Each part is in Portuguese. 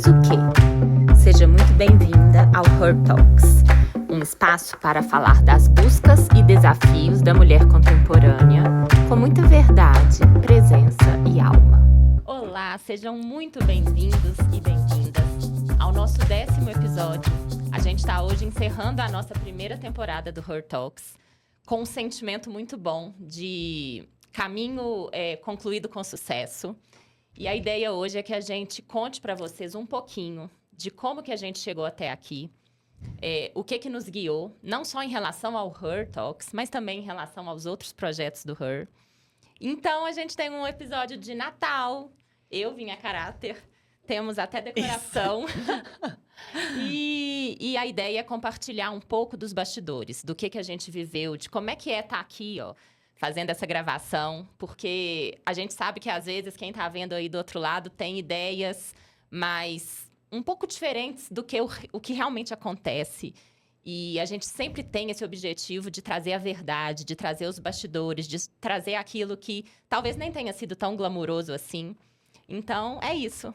mais o quê? Seja muito bem-vinda ao Her Talks, um espaço para falar das buscas e desafios da mulher contemporânea, com muita verdade, presença e alma. Olá, sejam muito bem-vindos e bem-vindas ao nosso 10º episódio. A gente está hoje encerrando a nossa primeira temporada do Her Talks, com um sentimento muito bom de caminho concluído com sucesso. E a ideia hoje é que a gente conte para vocês um pouquinho de como que a gente chegou até aqui, o que nos guiou, não só em relação ao Her Talks, mas também em relação aos outros projetos do Her. Então, a gente tem um episódio de Natal. Eu vim a caráter, temos até decoração. E a ideia é compartilhar um pouco dos bastidores, do que a gente viveu, de como é que estar aqui, ó, fazendo essa gravação, porque a gente sabe que, às vezes, quem está vendo aí do outro lado tem ideias, mas um pouco diferentes do que o que realmente acontece. E a gente sempre tem esse objetivo de trazer a verdade, de trazer os bastidores, de trazer aquilo que talvez nem tenha sido tão glamuroso assim. Então, é isso.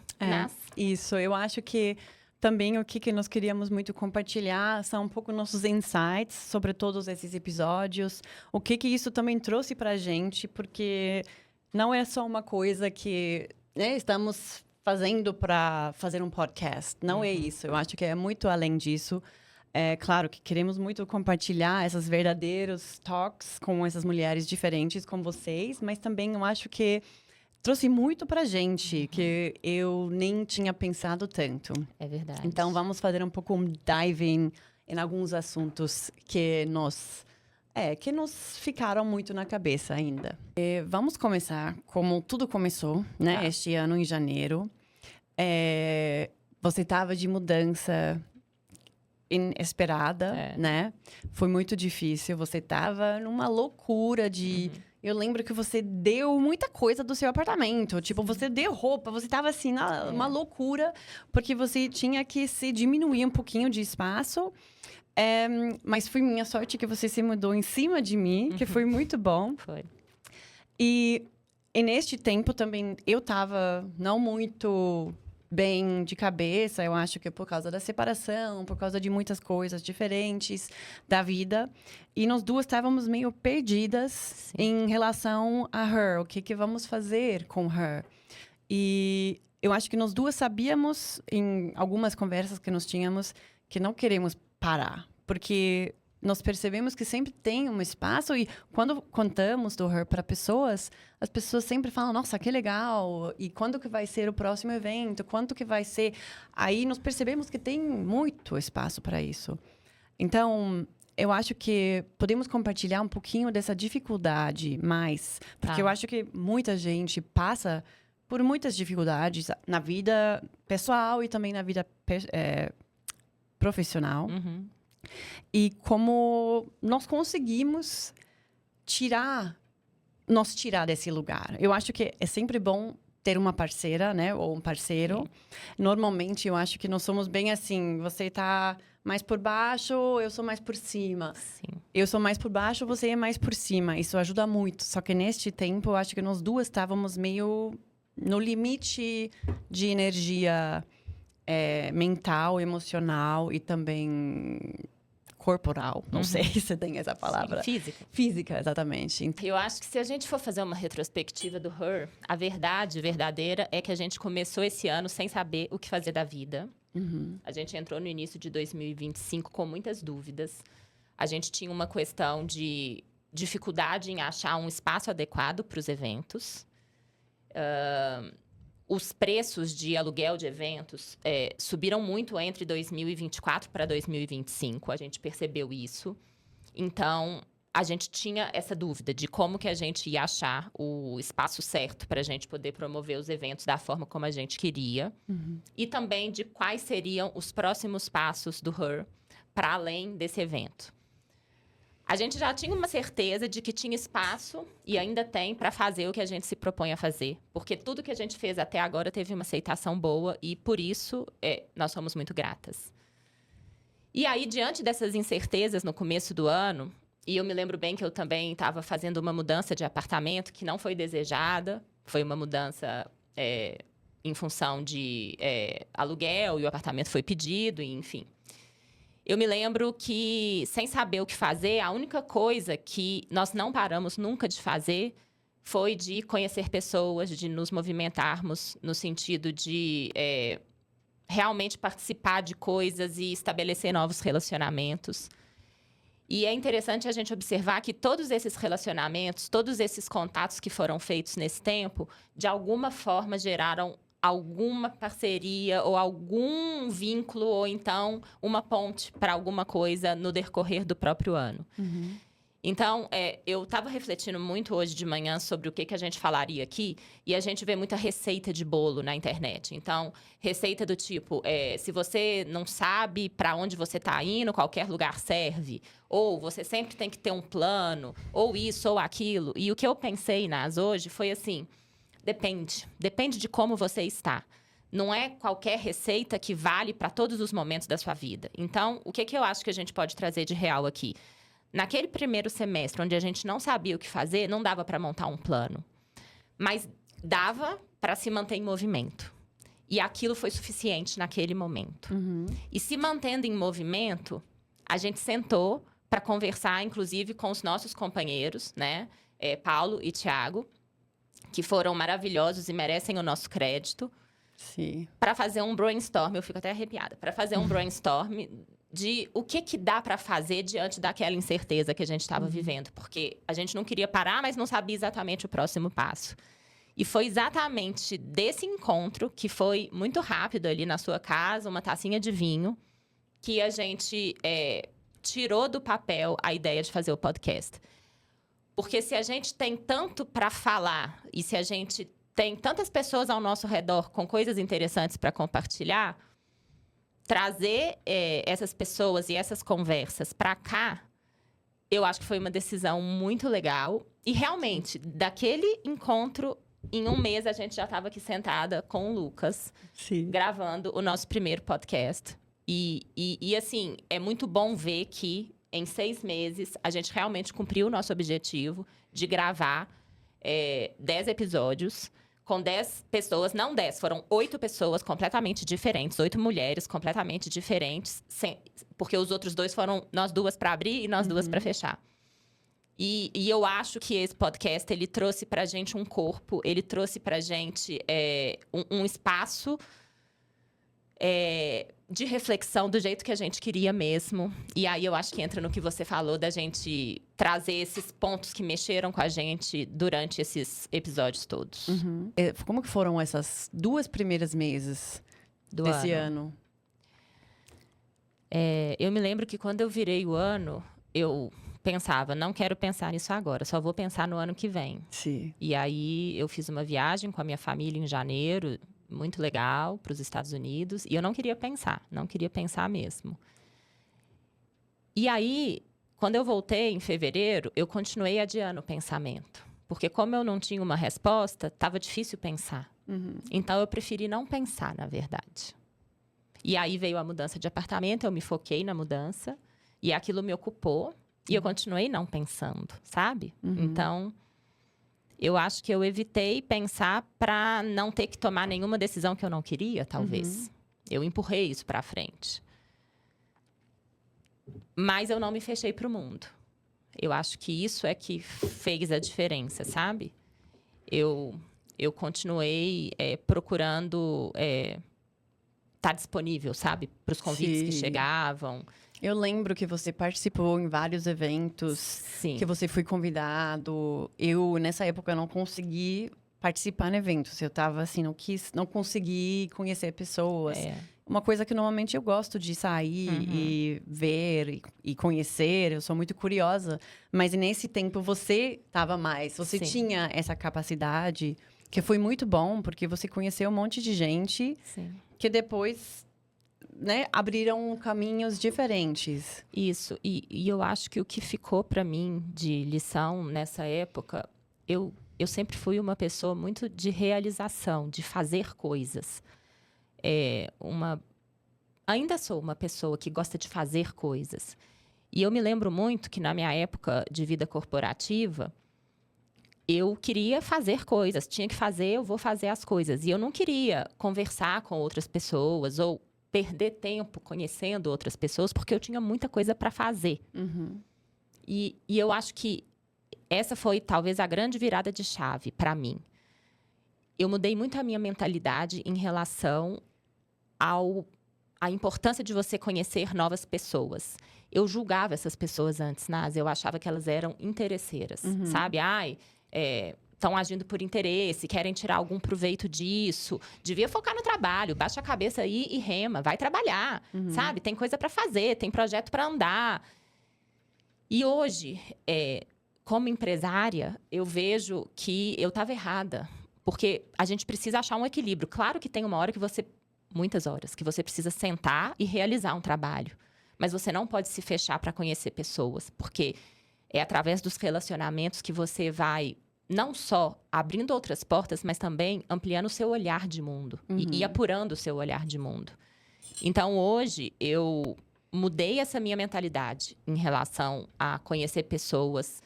Isso, eu acho que também o que nós queríamos muito compartilhar são um pouco nossos insights sobre todos esses episódios. O que isso também trouxe para a gente, porque não é só uma coisa que estamos fazendo para fazer um podcast. Não é isso. Eu acho que é muito além disso. É claro que queremos muito compartilhar esses verdadeiros talks com essas mulheres diferentes como vocês, mas também eu acho que trouxe muito pra gente, que eu nem tinha pensado tanto. É verdade. Então, vamos fazer um pouco um diving em alguns assuntos que nos ficaram muito na cabeça ainda. Vamos começar como tudo começou, né? Este ano, em janeiro. Você estava de mudança inesperada, né? Foi muito difícil. Você estava numa loucura de... Eu lembro que você deu muita coisa do seu apartamento. Tipo, você deu roupa, você tava assim, uma loucura, porque você tinha que se diminuir um pouquinho de espaço. Mas foi minha sorte que você se mudou em cima de mim, que foi muito bom. Foi. E neste tempo também, eu tava não muito bem de cabeça, eu acho que por causa da separação, por causa de muitas coisas diferentes da vida. E nós duas estávamos meio perdidas em relação a Her. O que vamos fazer com Her? E eu acho que nós duas sabíamos, em algumas conversas que nós tínhamos, que não queremos parar. Porque nós percebemos que sempre tem um espaço e quando contamos do Her para pessoas, as pessoas sempre falam, nossa, que legal, e quando que vai ser o próximo evento, quanto que vai ser? Aí nós percebemos que tem muito espaço para isso. Então, eu acho que podemos compartilhar um pouquinho dessa dificuldade mais, porque eu acho que muita gente passa por muitas dificuldades na vida pessoal e também na vida profissional. E como nós conseguimos nos tirar desse lugar. Eu acho que é sempre bom ter uma parceira, né? Ou um parceiro. Normalmente, eu acho que nós somos bem assim. Você tá mais por baixo, eu sou mais por cima. Sim. Eu sou mais por baixo, você é mais por cima. Isso ajuda muito. Só que neste tempo, eu acho que nós duas estávamos meio no limite de energia mental, emocional e também corporal. Não sei se tem essa palavra. Sim, física. Física, exatamente. Eu acho que se a gente for fazer uma retrospectiva do Her, a verdade verdadeira é que a gente começou esse ano sem saber o que fazer da vida. A gente entrou no início de 2025 com muitas dúvidas. A gente tinha uma questão de dificuldade em achar um espaço adequado para os eventos. Os preços de aluguel de eventos subiram muito entre 2024 para 2025. A gente percebeu isso. Então, a gente tinha essa dúvida de como que a gente ia achar o espaço certo para a gente poder promover os eventos da forma como a gente queria. E também de quais seriam os próximos passos do Her para além desse evento. A gente já tinha uma certeza de que tinha espaço, e ainda tem, para fazer o que a gente se propõe a fazer. Porque tudo que a gente fez até agora teve uma aceitação boa, e por isso nós somos muito gratas. E aí, diante dessas incertezas no começo do ano, e eu me lembro bem que eu também estava fazendo uma mudança de apartamento que não foi desejada, foi uma mudança em função de aluguel, e o apartamento foi pedido, enfim. Eu me lembro que, sem saber o que fazer, a única coisa que nós não paramos nunca de fazer foi de conhecer pessoas, de nos movimentarmos no sentido de realmente participar de coisas e estabelecer novos relacionamentos. E é interessante a gente observar que todos esses relacionamentos, todos esses contatos que foram feitos nesse tempo, de alguma forma geraram alguma parceria ou algum vínculo, ou então uma ponte para alguma coisa no decorrer do próprio ano. Uhum. Então, eu estava refletindo muito hoje de manhã sobre o que a gente falaria aqui, e a gente vê muita receita de bolo na internet. Então, receita do tipo, se você não sabe para onde você está indo, qualquer lugar serve. Ou você sempre tem que ter um plano, ou isso ou aquilo. E o que eu pensei, Nas, hoje foi assim, depende de como você está. Não é qualquer receita que vale para todos os momentos da sua vida. Então, o que eu acho que a gente pode trazer de real aqui? Naquele primeiro semestre, onde a gente não sabia o que fazer, não dava para montar um plano. Mas dava para se manter em movimento. E aquilo foi suficiente naquele momento. Uhum. E se mantendo em movimento, a gente sentou para conversar, inclusive, com os nossos companheiros, né? Paulo e Thiago, que foram maravilhosos e merecem o nosso crédito. Sim. Para fazer um brainstorm, eu fico até arrepiada, para fazer um brainstorm de o que dá para fazer diante daquela incerteza que a gente estava vivendo. Porque a gente não queria parar, mas não sabia exatamente o próximo passo. E foi exatamente desse encontro, que foi muito rápido ali na sua casa, uma tacinha de vinho, que a gente tirou do papel a ideia de fazer o podcast. Porque se a gente tem tanto para falar e se a gente tem tantas pessoas ao nosso redor com coisas interessantes para compartilhar, trazer essas pessoas e essas conversas para cá, eu acho que foi uma decisão muito legal. E realmente, daquele encontro, em um mês a gente já estava aqui sentada com o Lucas, Sim. gravando o nosso primeiro podcast. E assim, é muito bom ver que em 6 meses a gente realmente cumpriu o nosso objetivo de gravar 10 episódios com 10 pessoas, não 10, foram 8 pessoas completamente diferentes, 8 mulheres completamente diferentes, porque os outros 2 foram nós duas para abrir e nós duas para fechar. E eu acho que esse podcast, ele trouxe pra gente um corpo, ele trouxe pra gente um espaço de reflexão do jeito que a gente queria mesmo. E aí eu acho que entra no que você falou da gente trazer esses pontos que mexeram com a gente durante esses episódios todos. Uhum. Como que foram essas 2 primeiros meses desse ano? Eu me lembro que quando eu virei o ano, eu pensava, não quero pensar nisso agora, só vou pensar no ano que vem. Sim. E aí eu fiz uma viagem com a minha família em janeiro, muito legal, para os Estados Unidos. E eu não queria pensar mesmo. E aí, quando eu voltei em fevereiro, eu continuei adiando o pensamento. Porque como eu não tinha uma resposta, estava difícil pensar. Uhum. Então, eu preferi não pensar, na verdade. E aí veio a mudança de apartamento, eu me foquei na mudança. E aquilo me ocupou. E eu continuei não pensando, sabe? Uhum. Então, eu acho que eu evitei pensar para não ter que tomar nenhuma decisão que eu não queria, talvez. Eu empurrei isso para frente. Mas eu não me fechei para o mundo. Eu acho que isso é que fez a diferença, sabe? Eu continuei procurando estar disponível, sabe? Para os convites que chegavam. Eu lembro que você participou em vários eventos. Sim. Que você foi convidado. Eu, nessa época, não consegui participar em eventos. Eu tava assim, não consegui conhecer pessoas. Uma coisa que normalmente eu gosto de sair e ver e conhecer. Eu sou muito curiosa. Mas nesse tempo você tava mais. Você tinha essa capacidade, que foi muito bom, porque você conheceu um monte de gente. Sim. Que depois, né, abriram caminhos diferentes. Isso. E eu acho que o que ficou para mim de lição nessa época, eu sempre fui uma pessoa muito de realização, de fazer coisas. Ainda sou uma pessoa que gosta de fazer coisas. E eu me lembro muito que na minha época de vida corporativa, eu queria fazer coisas. Tinha que fazer, eu vou fazer as coisas. E eu não queria conversar com outras pessoas ou perder tempo conhecendo outras pessoas, porque eu tinha muita coisa para fazer. E eu acho que essa foi talvez a grande virada de chave para mim. Eu mudei muito a minha mentalidade em relação à importância de você conhecer novas pessoas. Eu julgava essas pessoas antes, Naz. Eu achava que elas eram interesseiras, sabe? Estão agindo por interesse, querem tirar algum proveito disso. Devia focar no trabalho, baixa a cabeça aí e rema, vai trabalhar, sabe? Tem coisa para fazer, tem projeto para andar. E hoje, como empresária, eu vejo que eu estava errada. Porque a gente precisa achar um equilíbrio. Claro que tem uma hora muitas horas, que você precisa sentar e realizar um trabalho. Mas você não pode se fechar para conhecer pessoas. Porque é através dos relacionamentos que você vai, não só abrindo outras portas, mas também ampliando o seu olhar de mundo. E apurando o seu olhar de mundo. Então, hoje, eu mudei essa minha mentalidade em relação a conhecer pessoas.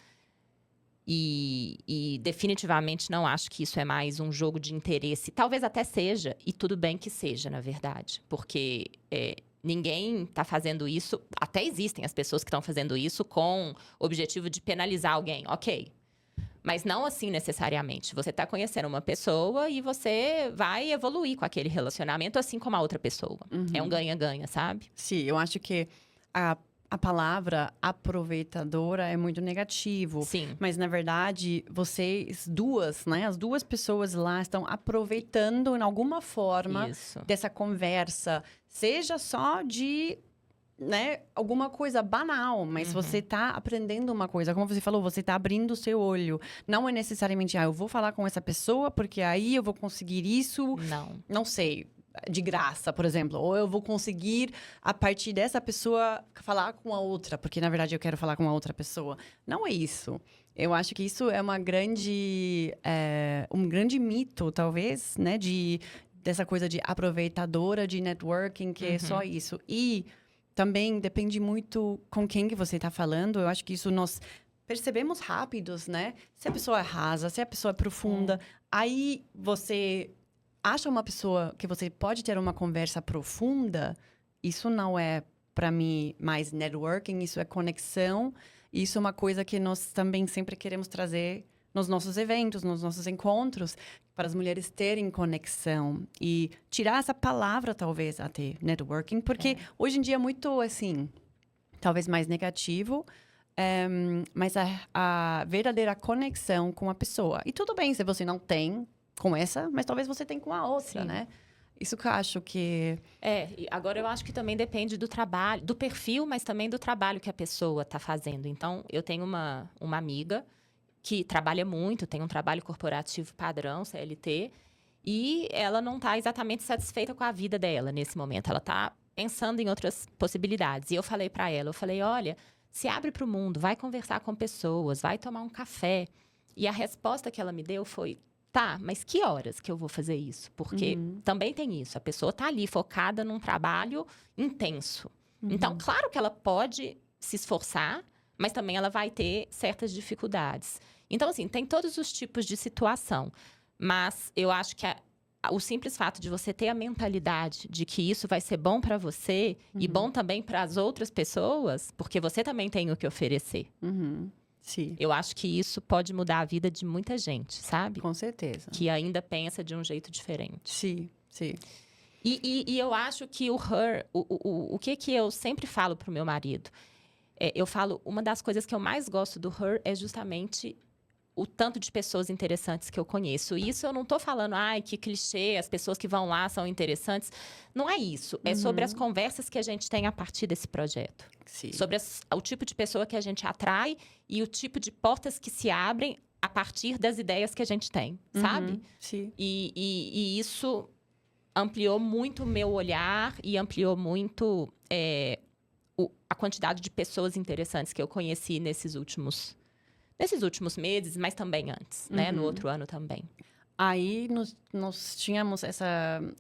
E definitivamente não acho que isso é mais um jogo de interesse. Talvez até seja, e tudo bem que seja, na verdade. Porque ninguém está fazendo isso. Até existem as pessoas que estão fazendo isso com o objetivo de penalizar alguém. Ok. Mas não assim necessariamente. Você está conhecendo uma pessoa e você vai evoluir com aquele relacionamento, assim como a outra pessoa. É um ganha-ganha, sabe? Sim, eu acho que a palavra aproveitadora é muito negativo. Sim. Mas, na verdade, vocês duas, né? As duas pessoas lá estão aproveitando, em alguma forma, dessa conversa. Seja só de, né, alguma coisa banal. Mas você está aprendendo uma coisa. Como você falou, você está abrindo o seu olho. Não é necessariamente, eu vou falar com essa pessoa, porque aí eu vou conseguir isso. Não sei. De graça, por exemplo. Ou eu vou conseguir, a partir dessa pessoa, falar com a outra. Porque, na verdade, eu quero falar com a outra pessoa. Não é isso. Eu acho que isso é um grande mito, talvez, né? Dessa coisa de aproveitadora, de networking, que é só isso. E também depende muito com quem que você está falando. Eu acho que isso nós percebemos rápidos, né? Se a pessoa é rasa, se a pessoa é profunda. Aí você acha uma pessoa que você pode ter uma conversa profunda, isso não é, para mim, mais networking, isso é conexão. Isso é uma coisa que nós também sempre queremos trazer nos nossos eventos, nos nossos encontros, para as mulheres terem conexão. E tirar essa palavra, talvez, até networking, porque hoje em dia é muito, assim, talvez mais negativo, mas a verdadeira conexão com a pessoa. E tudo bem se você não tem com essa, mas talvez você tenha com a outra, né? Isso que eu acho que... agora eu acho que também depende do trabalho, do perfil, mas também do trabalho que a pessoa está fazendo. Então, eu tenho uma amiga que trabalha muito, tem um trabalho corporativo padrão, CLT, e ela não está exatamente satisfeita com a vida dela nesse momento. Ela está pensando em outras possibilidades. E eu falei para ela, olha, se abre para o mundo, vai conversar com pessoas, vai tomar um café. E a resposta que ela me deu foi... Tá, mas que horas que eu vou fazer isso? Porque também tem isso. A pessoa tá ali focada num trabalho intenso. Então, claro que ela pode se esforçar, mas também ela vai ter certas dificuldades. Então, assim, tem todos os tipos de situação. Mas eu acho que o simples fato de você ter a mentalidade de que isso vai ser bom para você e bom também para as outras pessoas, porque você também tem o que oferecer. Sim. Eu acho que isso pode mudar a vida de muita gente, sabe? Com certeza. Que ainda pensa de um jeito diferente. Sim. E eu acho que o que eu sempre falo pro meu marido? Eu falo, uma das coisas que eu mais gosto do Her é justamente o tanto de pessoas interessantes que eu conheço. E isso eu não tô falando, que clichê, as pessoas que vão lá são interessantes. Não é isso. É sobre as conversas que a gente tem a partir desse projeto. Sim. Sobre o tipo de pessoa que a gente atrai e o tipo de portas que se abrem a partir das ideias que a gente tem, sabe? Sim. E isso ampliou muito o meu olhar e ampliou muito a quantidade de pessoas interessantes que eu conheci nesses últimos meses, mas também antes, né? No outro ano também. Aí, nós tínhamos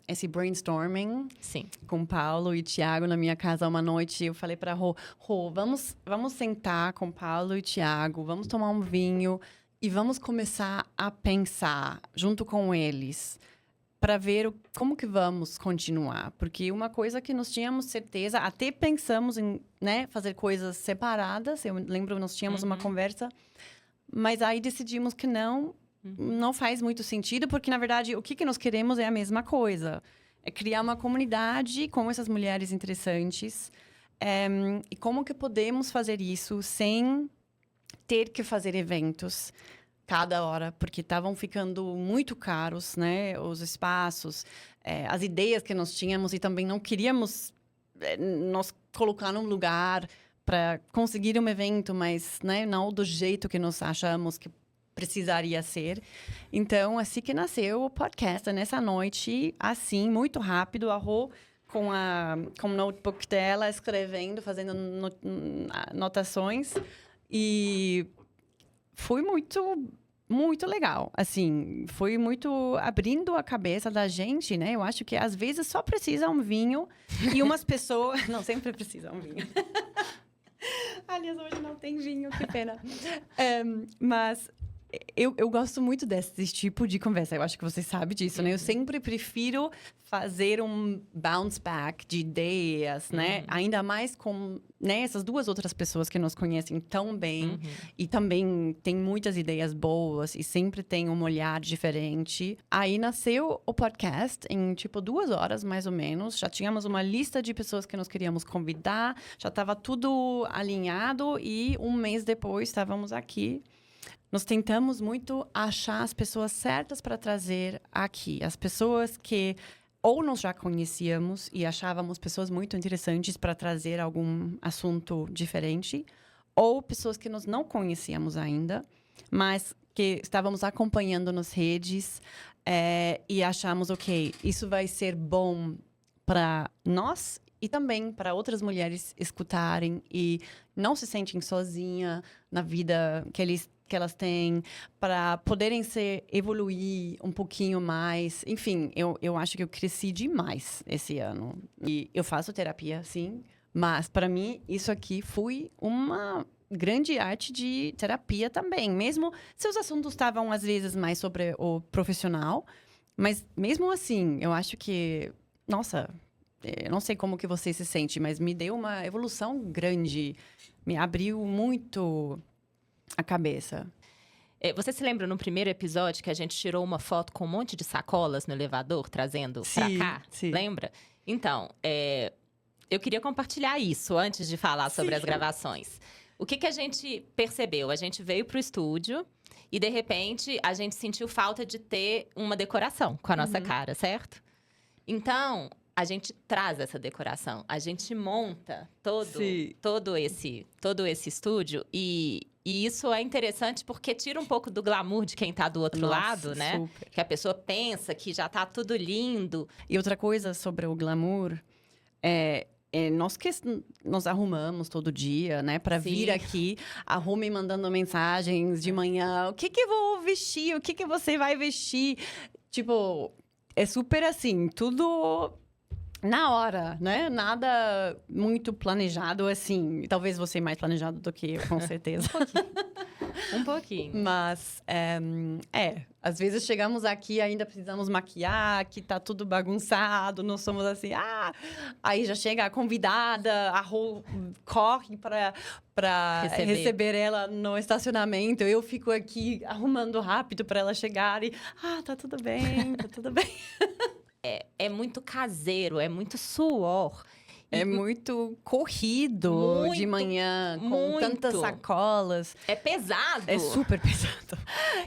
esse brainstorming. Sim. Com Paulo e Thiago na minha casa uma noite. Eu falei pra Rô, vamos sentar com Paulo e Thiago, vamos tomar um vinho e vamos começar a pensar junto com eles para ver como que vamos continuar. Porque uma coisa que nós tínhamos certeza, até pensamos em, né, fazer coisas separadas. Eu lembro, nós tínhamos uma conversa, mas aí decidimos que não faz muito sentido, porque, na verdade, o que nós queremos é a mesma coisa. É criar uma comunidade com essas mulheres interessantes. E como que podemos fazer isso sem ter que fazer eventos cada hora, porque estavam ficando muito caros, né? Os espaços, as ideias que nós tínhamos, e também não queríamos nos colocar num lugar para conseguir um evento, mas, né, não do jeito que nós achamos que precisaria ser. Então, assim que nasceu o podcast, nessa noite, assim, muito rápido, a Rô com o notebook dela, escrevendo, fazendo anotações. E foi muito legal. Assim, foi muito abrindo a cabeça da gente, né? Eu acho que às vezes só precisa um vinho e umas pessoas... Não, sempre precisa um vinho. Aliás, hoje não tem vinho, que pena. Mas eu gosto muito desse tipo de conversa. Eu acho que você sabe disso, né? Eu sempre prefiro fazer um bounce back de ideias, né? Ainda mais com, né, essas duas outras pessoas que nos conhecem tão bem. E também tem muitas ideias boas e sempre tem um olhar diferente. Aí nasceu o podcast em, 2 horas, mais ou menos. Já tínhamos uma lista de pessoas que nós queríamos convidar. Já estava tudo alinhado e um mês depois estávamos aqui. Nós tentamos muito achar as pessoas certas para trazer aqui. As pessoas que ou nós já conhecíamos e achávamos pessoas muito interessantes para trazer algum assunto diferente, ou pessoas que nós não conhecíamos ainda, mas que estávamos acompanhando nas redes e achamos, ok, isso vai ser bom para nós e também para outras mulheres escutarem e não se sentem sozinhas na vida que elas têm, para poderem evoluir um pouquinho mais. Enfim, eu acho que eu cresci demais esse ano. E eu faço terapia, sim, mas para mim isso aqui foi uma grande arte de terapia também. Mesmo se os assuntos estavam, às vezes, mais sobre o profissional, mas mesmo assim, eu acho que... Nossa, eu não sei como que você se sente, mas me deu uma evolução grande. Me abriu muito a cabeça. Você se lembra no primeiro episódio que a gente tirou uma foto com um monte de sacolas no elevador, trazendo pra cá? Sim. Lembra? Então, eu queria compartilhar isso antes de falar sobre as gravações. O que a gente percebeu? A gente veio pro estúdio e, de repente, a gente sentiu falta de ter uma decoração com a nossa cara, certo? Então, a gente traz essa decoração. A gente monta todo esse estúdio e isso é interessante porque tira um pouco do glamour de quem tá do outro lado, né? Super. Que a pessoa pensa que já tá tudo lindo. E outra coisa sobre o glamour nós arrumamos todo dia, né? Pra vir aqui, arrume mandando mensagens de manhã. O que eu vou vestir? O que você vai vestir? Tipo, é super assim, tudo... Na hora, né? Nada muito planejado, assim. Talvez você mais planejado do que eu, com certeza. Um pouquinho. Mas, às vezes chegamos aqui e ainda precisamos maquiar, que tá tudo bagunçado, nós somos assim, aí já chega a convidada, a Rô corre para receber ela no estacionamento. Eu fico aqui arrumando rápido para ela chegar e, tá tudo bem, tá tudo bem. É muito caseiro, é muito suor. É muito corrido de manhã, com tantas sacolas. É pesado. É super pesado.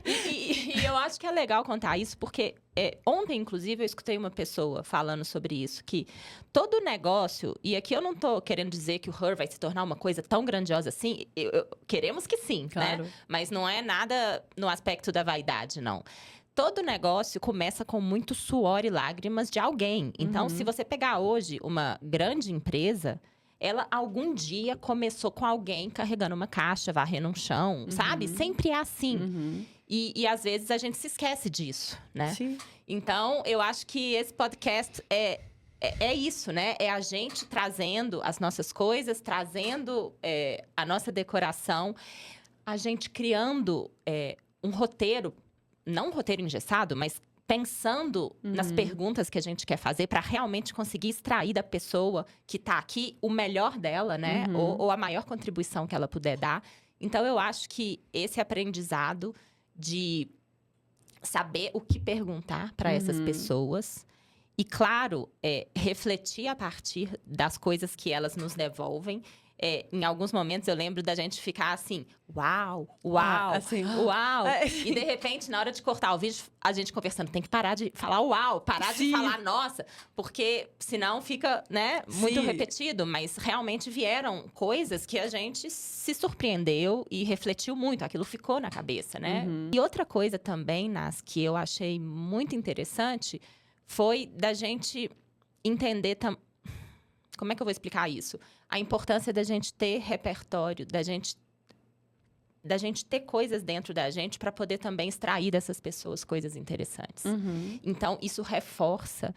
E eu acho que é legal contar isso, porque ontem, inclusive, eu escutei uma pessoa falando sobre isso, que todo negócio, e aqui eu não tô querendo dizer que o Her vai se tornar uma coisa tão grandiosa assim, queremos que sim, claro, né? Mas não é nada no aspecto da vaidade, não. Todo negócio começa com muito suor e lágrimas de alguém. Então, se você pegar hoje uma grande empresa, ela algum dia começou com alguém carregando uma caixa, varrendo um chão, sabe? Sempre é assim. E às vezes a gente se esquece disso, né? Sim. Então, eu acho que esse podcast é isso, né? É a gente trazendo as nossas coisas, trazendo a nossa decoração, a gente criando... um roteiro, não um roteiro engessado, mas pensando nas perguntas que a gente quer fazer para realmente conseguir extrair da pessoa que está aqui o melhor dela, né? Ou a maior contribuição que ela puder dar. Então, eu acho que esse aprendizado de saber o que perguntar para essas pessoas e, claro, refletir a partir das coisas que elas nos devolvem. Em alguns momentos eu lembro da gente ficar assim, uau, uau. E de repente, na hora de cortar o vídeo, a gente conversando, tem que parar de falar uau, parar de falar nossa, porque senão fica, né, muito repetido. Mas realmente vieram coisas que a gente se surpreendeu e refletiu muito, aquilo ficou na cabeça, né? E outra coisa também, Nas, que eu achei muito interessante, foi da gente entender como é que eu vou explicar isso? A importância da gente ter repertório, da gente ter coisas dentro da gente para poder também extrair dessas pessoas coisas interessantes. Então, isso reforça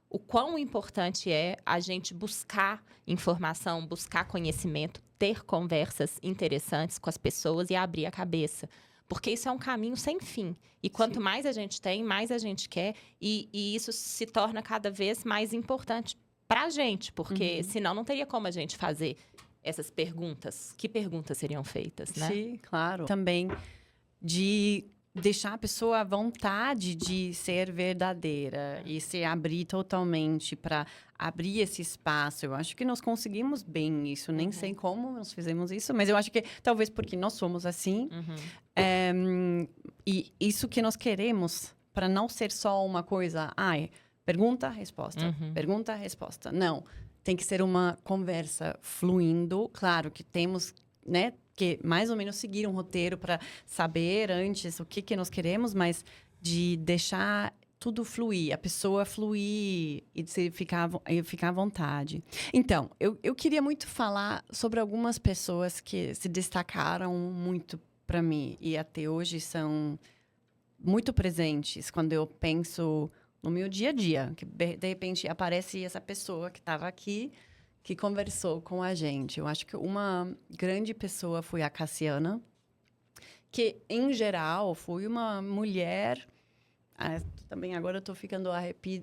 o quão importante é a gente buscar informação, buscar conhecimento, ter conversas interessantes com as pessoas e abrir a cabeça. Porque isso é um caminho sem fim. E quanto mais a gente tem, mais a gente quer. E isso se torna cada vez mais importante pra gente, porque senão não teria como a gente fazer essas perguntas. Que perguntas seriam feitas, né? Sim, claro. Também de deixar a pessoa à vontade de ser verdadeira e se abrir totalmente para abrir esse espaço. Eu acho que nós conseguimos bem isso. Nem sei como nós fizemos isso, mas eu acho que talvez porque nós somos assim. E isso que nós queremos para não ser só uma coisa... Pergunta, resposta. Pergunta, resposta. Não. Tem que ser uma conversa fluindo. Claro que temos, né, que mais ou menos seguir um roteiro para saber antes o que nós queremos, mas de deixar tudo fluir, a pessoa fluir e ficar à vontade. Então, eu queria muito falar sobre algumas pessoas que se destacaram muito para mim e até hoje são muito presentes quando eu penso no meu dia a dia, que de repente aparece essa pessoa que estava aqui, que conversou com a gente. Eu acho que uma grande pessoa foi a Cassiana, que, em geral, foi uma mulher... também agora eu estou ficando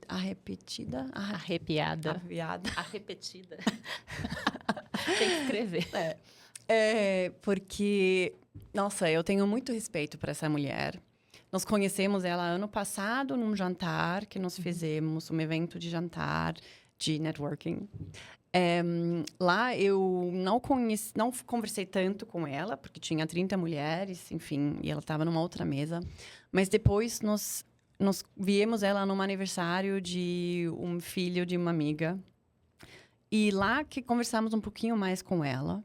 arrepetida. Arrepiada. Arrepetida. Tem que escrever. Porque, nossa, eu tenho muito respeito para essa mulher. Nós conhecemos ela ano passado num jantar que nós fizemos, um evento de jantar, de networking. Lá eu não conversei tanto com ela, porque tinha 30 mulheres, enfim, e ela estava numa outra mesa. Mas depois nós viemos ela num aniversário de um filho de uma amiga. E lá que conversamos um pouquinho mais com ela.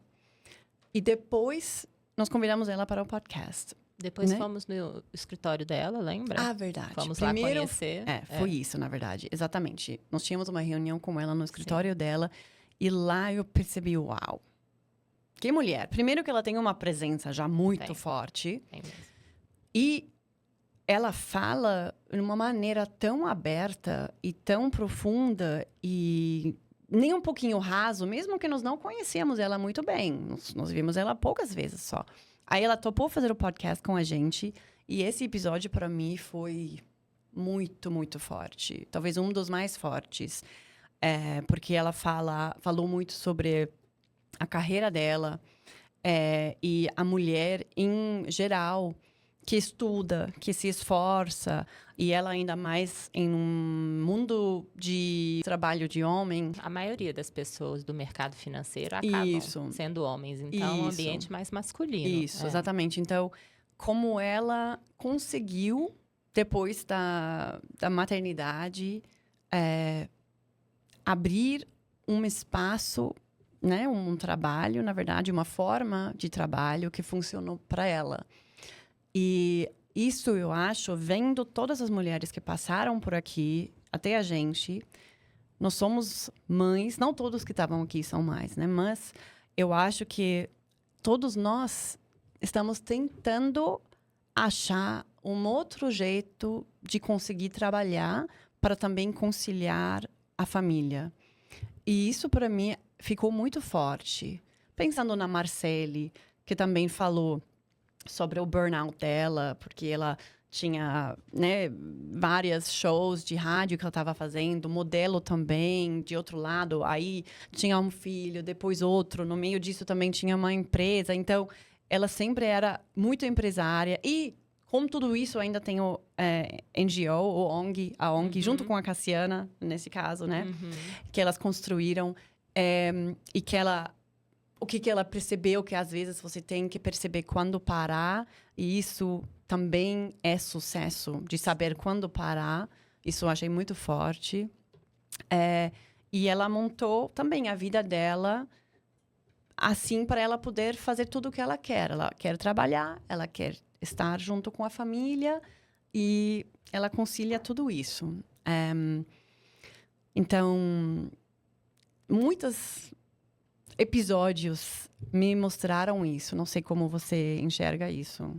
E depois nós convidamos ela para o podcast. Depois fomos no escritório dela, lembra? Verdade. Fomos lá conhecer. Foi isso, na verdade. Exatamente. Nós tínhamos uma reunião com ela no escritório dela. E lá eu percebi, uau. Que mulher. Primeiro que ela tem uma presença já muito forte. Tem mesmo. E ela fala de uma maneira tão aberta e tão profunda e nem um pouquinho raso, mesmo que nós não conhecíamos ela muito bem. Nós vimos ela poucas vezes só. Aí ela topou fazer o podcast com a gente. E esse episódio, para mim, foi muito, muito forte. Talvez um dos mais fortes. Porque ela falou muito sobre a carreira dela. E a mulher, em geral, que estuda, que se esforça. E ela ainda mais em um mundo de trabalho de homem. A maioria das pessoas do mercado financeiro acabam sendo homens. Então, é um ambiente mais masculino. Isso, exatamente. Então, como ela conseguiu, depois da maternidade, abrir um espaço, né, um trabalho, na verdade, uma forma de trabalho que funcionou para ela. E isso, eu acho, vendo todas as mulheres que passaram por aqui, até a gente, nós somos mães, não todos que estavam aqui são mães, né? Mas eu acho que todos nós estamos tentando achar um outro jeito de conseguir trabalhar para também conciliar a família. E isso, para mim, ficou muito forte. Pensando na Marcele, que também falou sobre o burnout dela, porque ela tinha, né, várias shows de rádio que ela estava fazendo, modelo também, de outro lado, aí tinha um filho, depois outro, no meio disso também tinha uma empresa, então ela sempre era muito empresária e com tudo isso ainda tem o NGO, a ONG, junto com a Cassiana, nesse caso, né, que elas construíram e que o que ela percebeu que às vezes você tem que perceber quando parar, e isso também é sucesso, de saber quando parar. Isso eu achei muito forte. E ela montou também a vida dela assim para ela poder fazer tudo o que ela quer. Ela quer trabalhar, ela quer estar junto com a família e ela concilia tudo isso. Então, muitos episódios me mostraram isso. Não sei como você enxerga isso.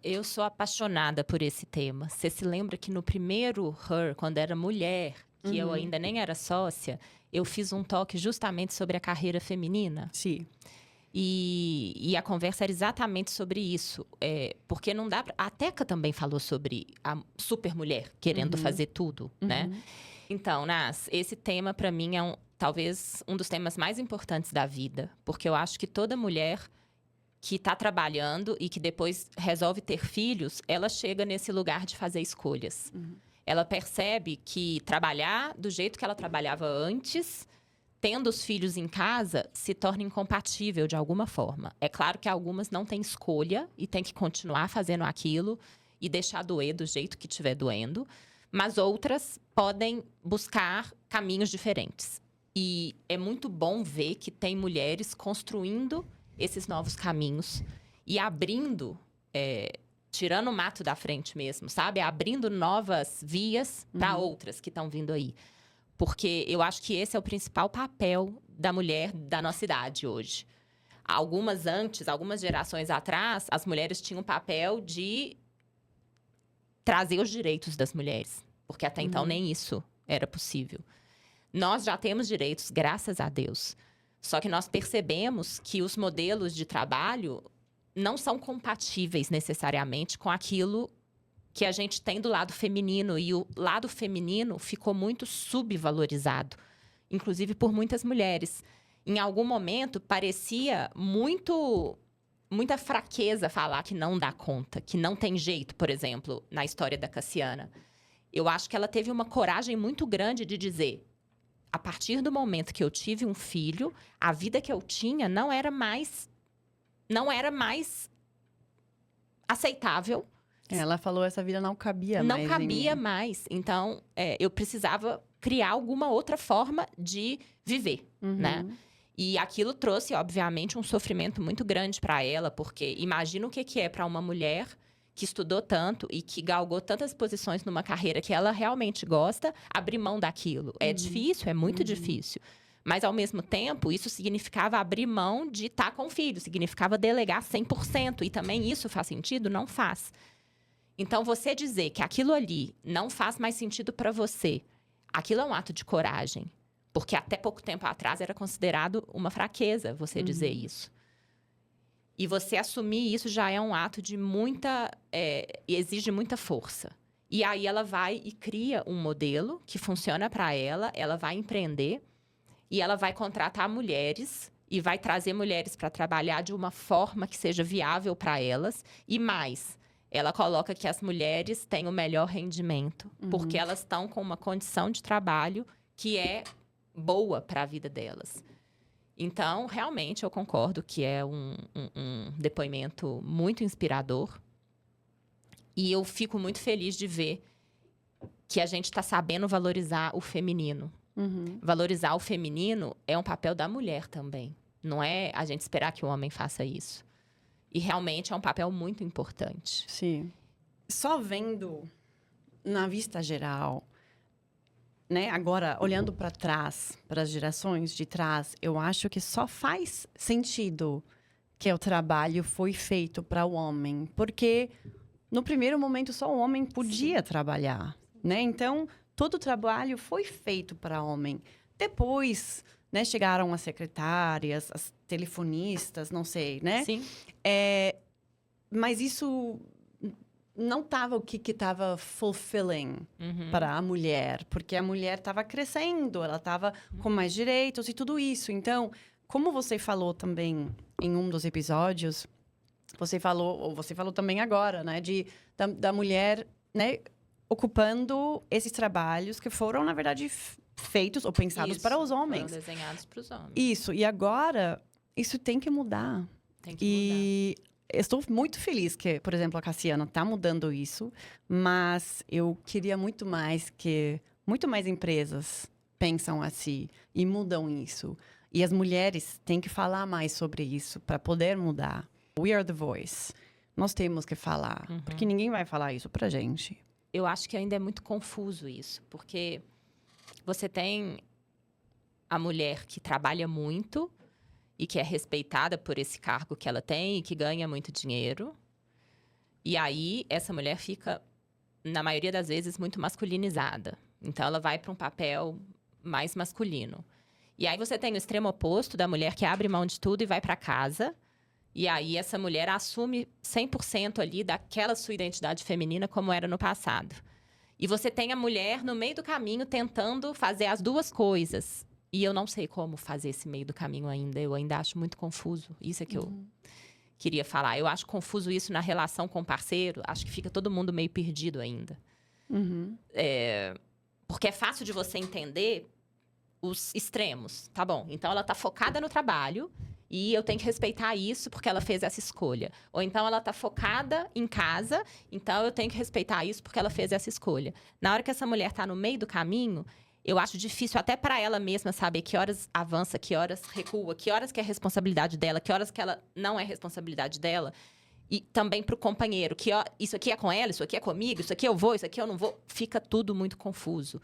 Eu sou apaixonada por esse tema. Você se lembra que no primeiro Her, quando era mulher, que eu ainda nem era sócia, eu fiz um toque justamente sobre a carreira feminina? Sim. E a conversa era exatamente sobre isso. Porque não dá pra... A Teca também falou sobre a super mulher querendo fazer tudo, né? Então, Nas, esse tema para mim é talvez um dos temas mais importantes da vida. Porque eu acho que toda mulher que está trabalhando e que depois resolve ter filhos, ela chega nesse lugar de fazer escolhas. Ela percebe que trabalhar do jeito que ela trabalhava antes, tendo os filhos em casa, se torna incompatível de alguma forma. É claro que algumas não têm escolha e têm que continuar fazendo aquilo e deixar doer do jeito que estiver doendo, mas outras podem buscar caminhos diferentes. E é muito bom ver que tem mulheres construindo esses novos caminhos e abrindo, tirando o mato da frente mesmo, sabe? Abrindo novas vias para outras que estão vindo aí. Porque eu acho que esse é o principal papel da mulher da nossa idade hoje. Algumas gerações atrás, as mulheres tinham o papel de trazer os direitos das mulheres. Porque até então nem isso era possível. Nós já temos direitos, graças a Deus. Só que nós percebemos que os modelos de trabalho não são compatíveis necessariamente com aquilo que a gente tem do lado feminino. E o lado feminino ficou muito subvalorizado, inclusive por muitas mulheres. Em algum momento, parecia muita fraqueza falar que não dá conta, que não tem jeito, por exemplo, na história da Cassiana. Eu acho que ela teve uma coragem muito grande de dizer: a partir do momento que eu tive um filho, a vida que eu tinha não era mais aceitável. Ela falou, essa vida não cabia mais. Não cabia mais. Então, eu precisava criar alguma outra forma de viver, né? E aquilo trouxe, obviamente, um sofrimento muito grande para ela, porque imagina o que é para uma mulher que estudou tanto e que galgou tantas posições numa carreira que ela realmente gosta, abrir mão daquilo. É difícil, é muito difícil. Mas, ao mesmo tempo, isso significava abrir mão de estar com o filho, significava delegar 100%. E também isso faz sentido? Não faz. Então, você dizer que aquilo ali não faz mais sentido para você, aquilo é um ato de coragem. Porque até pouco tempo atrás era considerado uma fraqueza você dizer isso. E você assumir isso já é um ato de exige muita força. E aí ela vai e cria um modelo que funciona para ela, ela vai empreender e ela vai contratar mulheres e vai trazer mulheres para trabalhar de uma forma que seja viável para elas. E mais, ela coloca que as mulheres têm o melhor rendimento, porque elas estão com uma condição de trabalho que é boa para a vida delas. Então, realmente, eu concordo que é um depoimento muito inspirador. E eu fico muito feliz de ver que a gente está sabendo valorizar o feminino. Valorizar o feminino é um papel da mulher também. Não é a gente esperar que o homem faça isso. E realmente é um papel muito importante. Sim. Só vendo na vista geral, né? Agora, olhando para trás, para as gerações de trás, eu acho que só faz sentido que o trabalho foi feito para o homem. Porque, no primeiro momento, só o homem podia trabalhar, né? Então, todo o trabalho foi feito para o homem. Depois, né, chegaram as secretárias, as telefonistas, não sei, né? Sim. Mas isso não estava o que estava fulfilling para a mulher. Porque a mulher estava crescendo, ela estava com mais direitos e tudo isso. Então, como você falou também em um dos episódios, você falou também agora, né? Da mulher, né? Ocupando esses trabalhos que foram, na verdade, feitos ou pensados para os homens. Foram desenhados para os homens. Isso. E agora, isso tem que mudar. Tem que mudar. Estou muito feliz que, por exemplo, a Cassiana está mudando isso, mas eu queria muito mais empresas pensam assim e mudam isso. E as mulheres têm que falar mais sobre isso para poder mudar. We are the voice. Nós temos que falar, porque ninguém vai falar isso pra gente. Eu acho que ainda é muito confuso isso, porque você tem a mulher que trabalha muito e que é respeitada por esse cargo que ela tem e que ganha muito dinheiro. E aí, essa mulher fica, na maioria das vezes, muito masculinizada. Então, ela vai para um papel mais masculino. E aí, você tem o extremo oposto da mulher que abre mão de tudo e vai para casa. E aí, essa mulher assume 100% ali daquela sua identidade feminina como era no passado. E você tem a mulher no meio do caminho tentando fazer as duas coisas. E eu não sei como fazer esse meio do caminho ainda. Eu ainda acho muito confuso. Isso é que eu queria falar. Eu acho confuso isso na relação com o parceiro. Acho que fica todo mundo meio perdido ainda. Porque é fácil de você entender os extremos. Tá bom, então ela tá focada no trabalho e eu tenho que respeitar isso porque ela fez essa escolha. Ou então ela tá focada em casa, então eu tenho que respeitar isso porque ela fez essa escolha. Na hora que essa mulher tá no meio do caminho, eu acho difícil até para ela mesma saber que horas avança, que horas recua, que horas que é responsabilidade dela, que horas que ela não é responsabilidade dela. E também para o companheiro, que isso aqui é com ela, isso aqui é comigo, isso aqui eu vou, isso aqui eu não vou. Fica tudo muito confuso.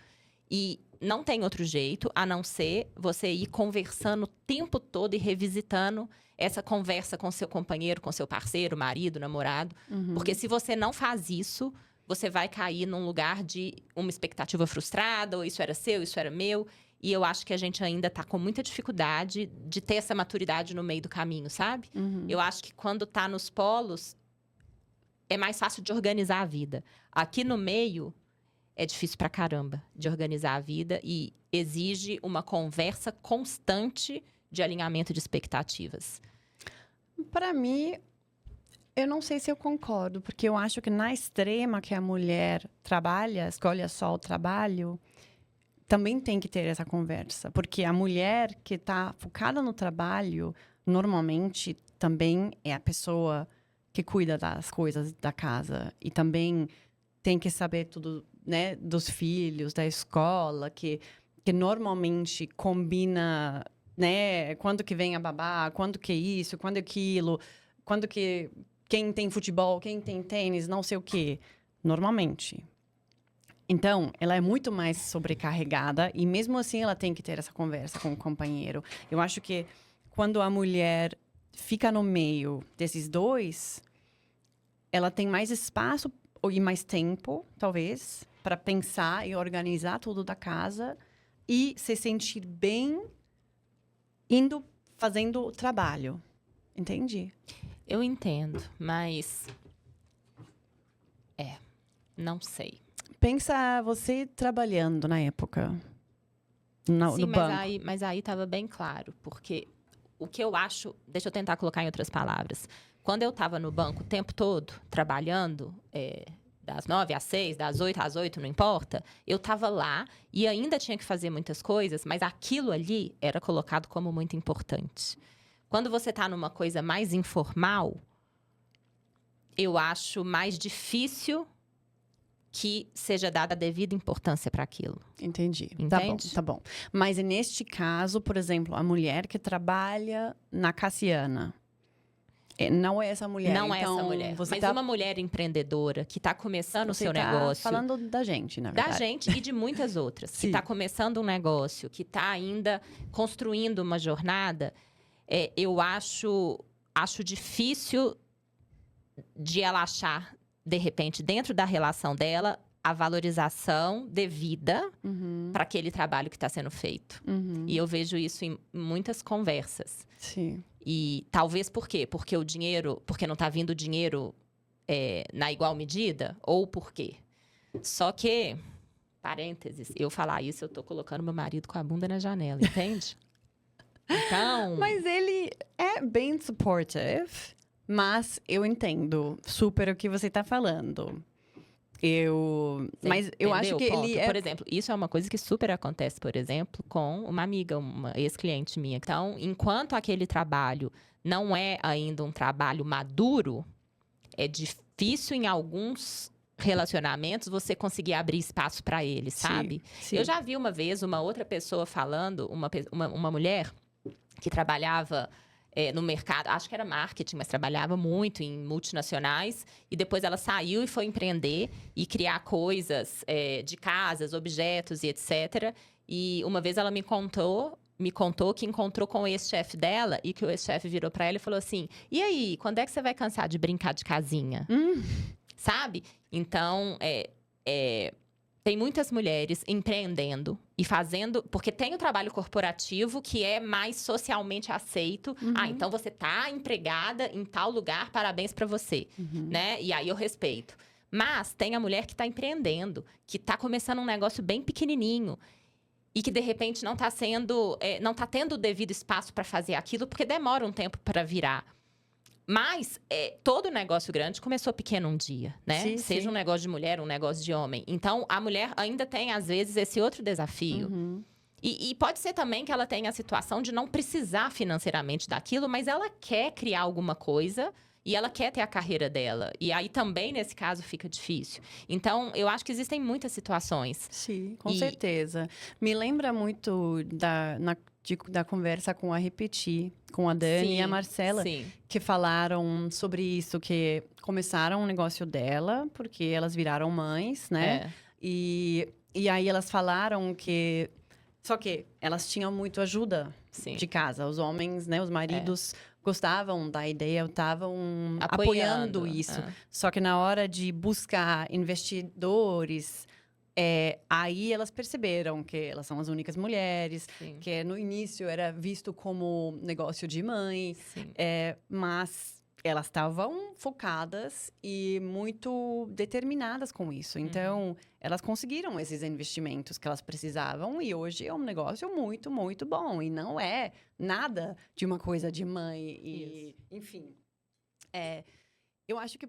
E não tem outro jeito a não ser você ir conversando o tempo todo e revisitando essa conversa com seu companheiro, com seu parceiro, marido, namorado. Porque se você não faz isso, você vai cair num lugar de uma expectativa frustrada, ou isso era seu, isso era meu. E eu acho que a gente ainda está com muita dificuldade de ter essa maturidade no meio do caminho, sabe? Eu acho que quando está nos polos, é mais fácil de organizar a vida. Aqui no meio, é difícil pra caramba de organizar a vida e exige uma conversa constante de alinhamento de expectativas. Para mim, eu não sei se eu concordo, porque eu acho que na extrema que a mulher trabalha, escolhe só o trabalho, também tem que ter essa conversa. Porque a mulher que está focada no trabalho, normalmente também é a pessoa que cuida das coisas da casa. E também tem que saber tudo, né, dos filhos, da escola, que normalmente combina, né, quando que vem a babá, quando que isso, quando aquilo, quando que quem tem futebol, quem tem tênis, não sei o quê. Normalmente. Então, ela é muito mais sobrecarregada e mesmo assim ela tem que ter essa conversa com o companheiro. Eu acho que quando a mulher fica no meio desses dois, ela tem mais espaço e mais tempo, talvez, para pensar e organizar tudo da casa e se sentir bem fazendo o trabalho. Entende? Eu entendo, mas... não sei. Pensa você trabalhando na época, no banco. Mas aí estava bem claro, porque o que eu acho... Deixa eu tentar colocar em outras palavras. Quando eu estava no banco o tempo todo, trabalhando, das 9 às 6, das 8 às 8, não importa, eu estava lá e ainda tinha que fazer muitas coisas, mas aquilo ali era colocado como muito importante. Quando você está numa coisa mais informal, eu acho mais difícil que seja dada a devida importância para aquilo. Entendi. Entende? Tá bom. Mas neste caso, por exemplo, a mulher que trabalha na Cassiana, não é essa mulher. Não então, é essa mulher. Você mas uma mulher empreendedora que está começando o seu negócio. Falando da gente, na verdade. Da gente e de muitas outras. Que está começando um negócio, que está ainda construindo uma jornada. Eu acho difícil de ela achar, de repente, dentro da relação dela, a valorização devida para aquele trabalho que está sendo feito. E eu vejo isso em muitas conversas. Sim. E talvez por quê? Porque não está vindo dinheiro na igual medida? Ou por quê? Só que, parênteses, eu falar isso, eu tô colocando meu marido com a bunda na janela, entende? Então... Mas ele é bem supportive, mas eu entendo super o que você tá falando. Mas eu acho que ele é... Por exemplo, isso é uma coisa que super acontece, por exemplo, com uma amiga, uma ex-cliente minha. Então, enquanto aquele trabalho não é ainda um trabalho maduro, é difícil em alguns relacionamentos você conseguir abrir espaço para ele, sabe? Sim. Eu já vi uma vez uma outra pessoa falando, uma mulher que trabalhava no mercado, acho que era marketing, mas trabalhava muito em multinacionais. E depois ela saiu e foi empreender e criar coisas de casas, objetos e etc. E uma vez ela me contou que encontrou com o ex-chefe dela e que o ex-chefe virou para ela e falou assim: e aí, quando é que você vai cansar de brincar de casinha? Sabe? Então, tem muitas mulheres empreendendo e fazendo... Porque tem o trabalho corporativo que é mais socialmente aceito. Então você tá empregada em tal lugar, parabéns pra você, né? E aí eu respeito. Mas tem a mulher que tá empreendendo, que tá começando um negócio bem pequenininho. E que, de repente, não tá tendo o devido espaço pra fazer aquilo, porque demora um tempo pra virar. Mas todo negócio grande começou pequeno um dia, né? Sim, Seja um negócio de mulher, um negócio de homem. Então, a mulher ainda tem, às vezes, esse outro desafio. E pode ser também que ela tenha a situação de não precisar financeiramente daquilo, mas ela quer criar alguma coisa e ela quer ter a carreira dela. E aí, também, nesse caso, fica difícil. Então, eu acho que existem muitas situações. Sim, com certeza. Me lembra muito da conversa com a Repetir, com a Dani e a Marcela, que falaram sobre isso, que começaram o negócio dela, porque elas viraram mães, né? E aí elas falaram que... Só que elas tinham muito ajuda de casa. Os homens, né? Os maridos gostavam da ideia, estavam apoiando isso. Só que na hora de buscar investidores... aí elas perceberam que elas são as únicas mulheres, que no início era visto como negócio de mãe, mas elas estavam focadas e muito determinadas com isso. Então, elas conseguiram esses investimentos que elas precisavam e hoje é um negócio muito, muito bom. E não é nada de uma coisa de mãe. Enfim, eu acho que,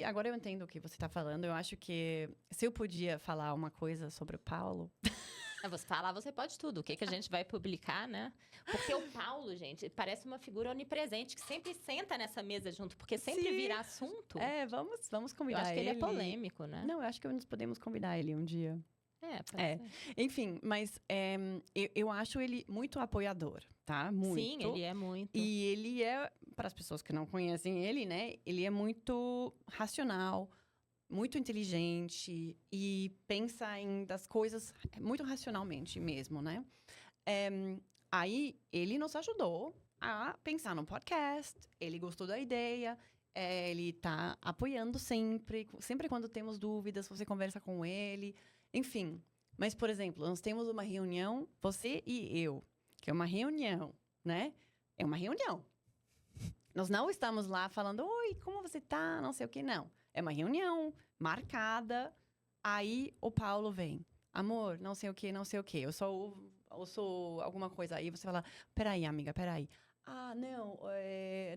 agora eu entendo o que você está falando, eu acho que se eu podia falar uma coisa sobre o Paulo... Você falar, você pode tudo. O que a gente vai publicar, né? Porque o Paulo, gente, parece uma figura onipresente, que sempre senta nessa mesa junto, porque sempre vira assunto. Vamos convidar ele. Eu acho que ele é polêmico, né? Não, eu acho que nós podemos convidar ele um dia. Pode ser. Enfim, mas eu acho ele muito apoiador, tá? Muito. Sim, ele é muito. E ele para as pessoas que não conhecem ele, né? Ele é muito racional, muito inteligente e pensa das coisas muito racionalmente mesmo, né? Aí, ele nos ajudou a pensar no podcast, ele gostou da ideia, ele tá apoiando sempre quando temos dúvidas, você conversa com ele, enfim. Mas, por exemplo, nós temos uma reunião, você e eu, que é uma reunião, né? É uma reunião. Nós não estamos lá falando, oi, como você tá? Não sei o que, não. É uma reunião marcada. Aí o Paulo vem. Amor, não sei o que, não sei o que. Eu sou alguma coisa. Aí você fala, peraí, amiga, peraí. Ah, não,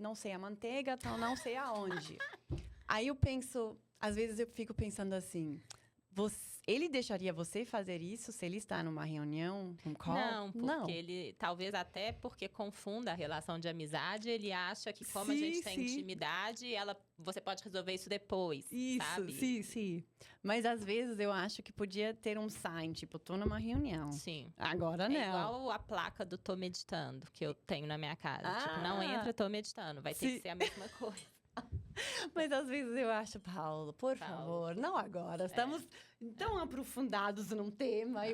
não sei a manteiga, tal, não sei aonde. Aí eu penso, às vezes eu fico pensando assim, ele deixaria você fazer isso se ele está numa reunião, um call? Não, porque ele, talvez até porque confunda a relação de amizade, ele acha que como a gente tem intimidade, você pode resolver isso depois, sabe? Sim. Mas às vezes eu acho que podia ter um sign, tipo, tô numa reunião. Sim. Agora não. É igual a placa do tô meditando, que eu tenho na minha casa. Tipo, não entra, tô meditando. Vai ter que ser a mesma coisa. Mas às vezes eu acho, Paulo, por favor, não agora. Estamos tão aprofundados num tema e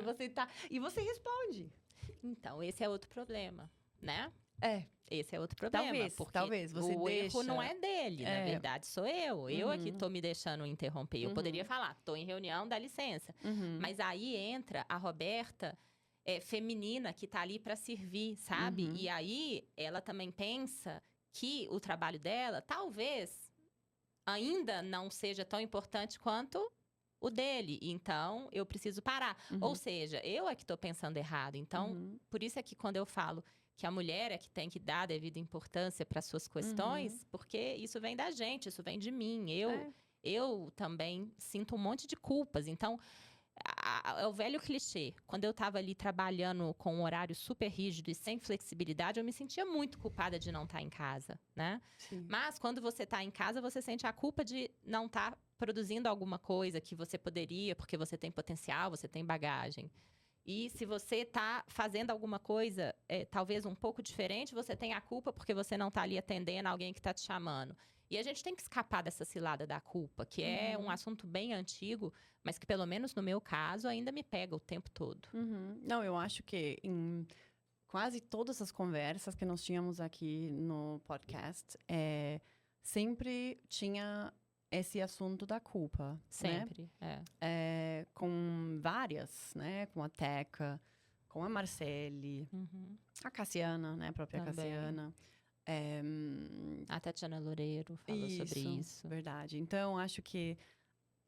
você responde. Então, esse é outro problema, né? Esse é outro problema. Talvez você erro não é dele, na verdade sou eu. Eu aqui tô me deixando interromper. Eu poderia falar, tô em reunião, dá licença. Mas aí entra a Roberta feminina que tá ali para servir, sabe? E aí ela também pensa que o trabalho dela, talvez, ainda não seja tão importante quanto o dele. Então, eu preciso parar. Ou seja, eu é que estou pensando errado. Então, por isso é que quando eu falo que a mulher é que tem que dar a devida importância para suas questões, porque isso vem da gente, isso vem de mim. Eu também sinto um monte de culpas. Então, é o velho clichê. Quando eu estava ali trabalhando com um horário super rígido e sem flexibilidade, eu me sentia muito culpada de não estar em casa, né? Sim. Mas quando você está em casa, você sente a culpa de não estar produzindo alguma coisa que você poderia, porque você tem potencial, você tem bagagem. E se você está fazendo alguma coisa, talvez um pouco diferente, você tem a culpa porque você não está ali atendendo alguém que está te chamando. E a gente tem que escapar dessa cilada da culpa, que é um assunto bem antigo, mas que, pelo menos no meu caso, ainda me pega o tempo todo. Não, eu acho que em quase todas as conversas que nós tínhamos aqui no podcast, sempre tinha esse assunto da culpa. Sempre, né? Com várias, né? Com a Teca, com a Marcele, a Cassiana, né? A própria Também. Cassiana. A Tatiana Loureiro falou sobre isso. Verdade. Então, acho que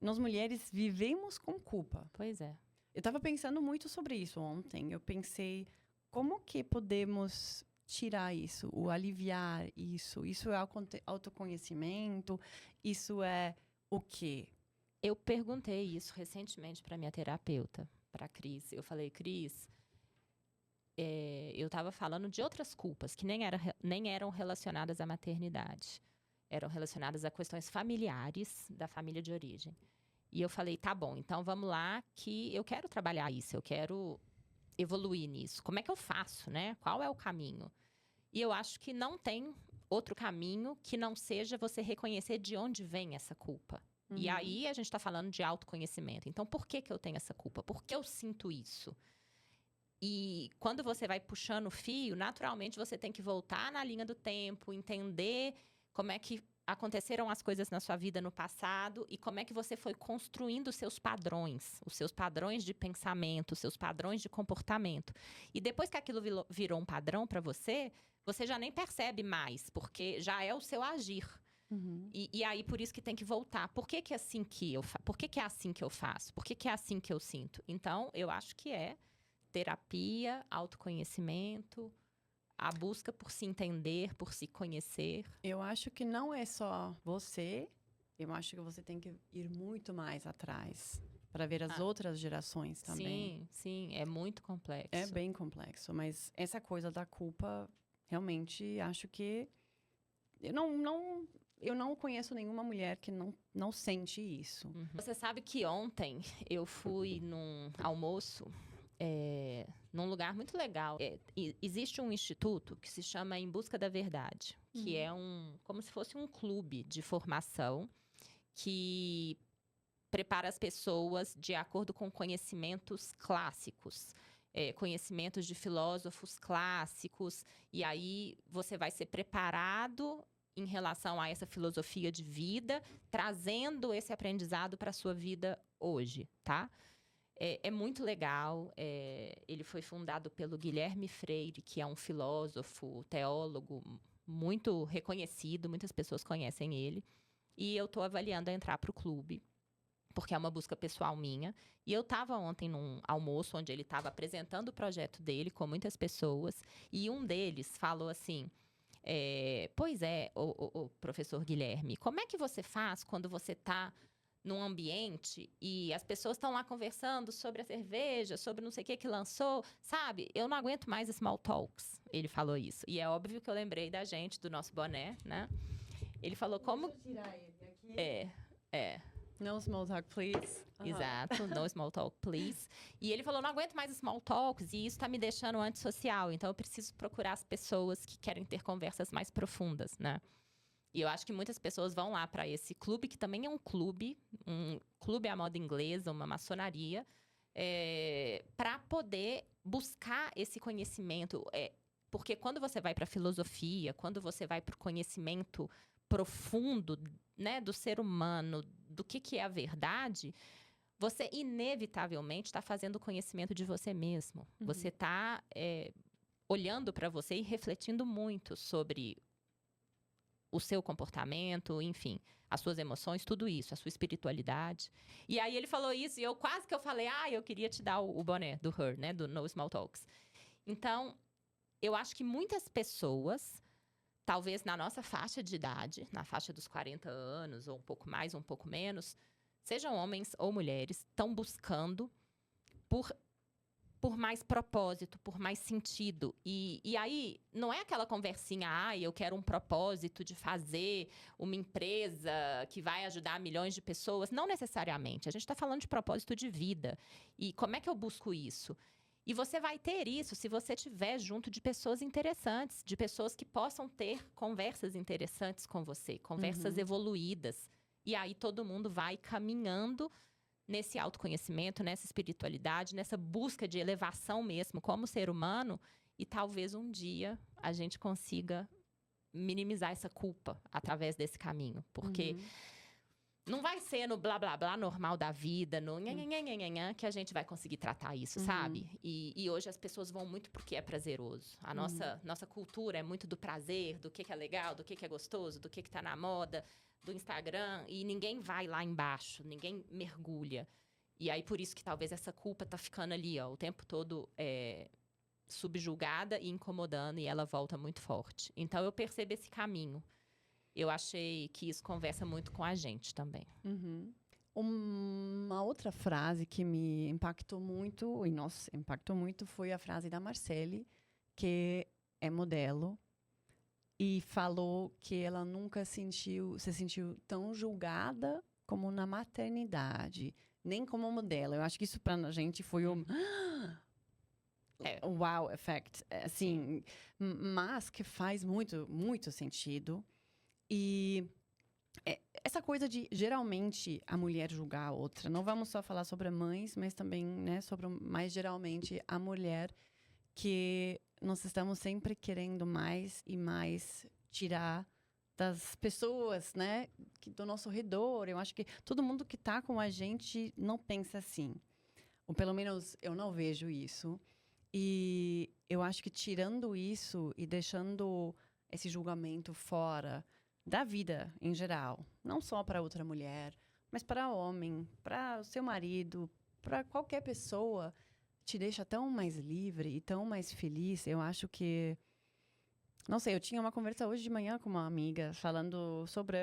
nós mulheres vivemos com culpa. Pois é. Eu estava pensando muito sobre isso ontem. Eu pensei, como que podemos tirar isso, o aliviar isso? Isso é autoconhecimento? Isso é o quê? Eu perguntei isso recentemente para minha terapeuta, para a Cris. Eu falei, Cris, eu estava falando de outras culpas que nem eram relacionadas à maternidade. Eram relacionadas a questões familiares da família de origem. E eu falei, tá bom, então vamos lá que eu quero trabalhar isso, eu quero evoluir nisso. Como é que eu faço, né? Qual é o caminho? E eu acho que não tem outro caminho que não seja você reconhecer de onde vem essa culpa. E aí a gente está falando de autoconhecimento. Então, por que eu tenho essa culpa? Por que eu sinto isso? E quando você vai puxando o fio, naturalmente você tem que voltar na linha do tempo, entender como é que aconteceram as coisas na sua vida no passado e como é que você foi construindo os seus padrões de pensamento, os seus padrões de comportamento. E depois que aquilo virou um padrão para você, você já nem percebe mais, porque já é o seu agir. E aí, por isso que tem que voltar. Por que é assim que eu faço? Por que é assim que eu faço? Por que é assim que eu sinto? Então, eu acho que é terapia, autoconhecimento, a busca por se entender, por se conhecer. Eu acho que não é só você. Eu acho que você tem que ir muito mais atrás para ver as outras gerações também. Sim, é muito complexo. É bem complexo, mas essa coisa da culpa, realmente, acho que eu não conheço nenhuma mulher que não sente isso. Você sabe que ontem eu fui num almoço num lugar muito legal. Existe um instituto que se chama Em Busca da Verdade, que é como se fosse um clube de formação que prepara as pessoas de acordo com conhecimentos clássicos. Conhecimentos de filósofos clássicos. E aí você vai ser preparado em relação a essa filosofia de vida, trazendo esse aprendizado para a sua vida hoje, tá? É muito legal. Ele foi fundado pelo Guilherme Freire, que é um filósofo, teólogo muito reconhecido. Muitas pessoas conhecem ele. E eu estou avaliando a entrar para o clube, porque é uma busca pessoal minha. E eu estava ontem num almoço onde ele estava apresentando o projeto dele com muitas pessoas. E um deles falou assim... pois é, o professor Guilherme, como é que você faz quando você está num ambiente e as pessoas estão lá conversando sobre a cerveja, sobre não sei o que lançou, sabe? Eu não aguento mais small talks. Ele falou isso. E é óbvio que eu lembrei da gente, do nosso boné, né? Ele falou como... Deixa eu tirar ele aqui. No small talk, please. Exato, no small talk, please. E ele falou, não aguento mais small talks e isso tá me deixando antissocial. Então, eu preciso procurar as pessoas que querem ter conversas mais profundas, né? E eu acho que muitas pessoas vão lá para esse clube, que também é um clube à moda inglesa, uma maçonaria, para poder buscar esse conhecimento. Porque quando você vai para a filosofia, quando você vai para o conhecimento profundo, né, do ser humano, do que é a verdade, você inevitavelmente está fazendo o conhecimento de você mesmo. Você está olhando para você e refletindo muito sobre o seu comportamento, enfim, as suas emoções, tudo isso, a sua espiritualidade. E aí ele falou isso e eu quase que eu falei, eu queria te dar o boné do Her, né, do No Small Talks. Então, eu acho que muitas pessoas, talvez na nossa faixa de idade, na faixa dos 40 anos, ou um pouco mais, ou um pouco menos, sejam homens ou mulheres, estão buscando por mais propósito, por mais sentido. E aí, não é aquela conversinha, eu quero um propósito de fazer uma empresa que vai ajudar milhões de pessoas. Não necessariamente. A gente está falando de propósito de vida. E como é que eu busco isso? E você vai ter isso se você estiver junto de pessoas interessantes, de pessoas que possam ter conversas interessantes com você, conversas evoluídas. E aí, todo mundo vai caminhando nesse autoconhecimento, nessa espiritualidade, nessa busca de elevação mesmo como ser humano. E talvez um dia a gente consiga minimizar essa culpa através desse caminho. Porque não vai ser no blá, blá, blá normal da vida, no nhanhanhanhanhanhan, que a gente vai conseguir tratar isso, sabe? E hoje as pessoas vão muito porque é prazeroso. A nossa cultura é muito do prazer, do que é legal, do que é gostoso, do que tá na moda, do Instagram. E ninguém vai lá embaixo, ninguém mergulha. E aí, por isso que talvez essa culpa tá ficando ali, o tempo todo subjugada e incomodando. E ela volta muito forte. Então, eu percebo esse caminho. Eu achei que isso conversa muito com a gente também. Uma outra frase que me impactou muito, foi a frase da Marcele, que é modelo, e falou que ela nunca se sentiu tão julgada como na maternidade, nem como modelo. Eu acho que isso pra gente foi um wow effect, assim, mas que faz muito, muito sentido. E essa coisa de, geralmente, a mulher julgar a outra. Não vamos só falar sobre mães, mas também, né, mais geralmente, a mulher, que nós estamos sempre querendo mais e mais tirar das pessoas, né, do nosso redor. Eu acho que todo mundo que está com a gente não pensa assim. Ou pelo menos eu não vejo isso. E eu acho que tirando isso e deixando esse julgamento fora da vida em geral, não só para outra mulher, mas para homem, para o seu marido, para qualquer pessoa, te deixa tão mais livre e tão mais feliz. Eu acho que, não sei, eu tinha uma conversa hoje de manhã com uma amiga falando sobre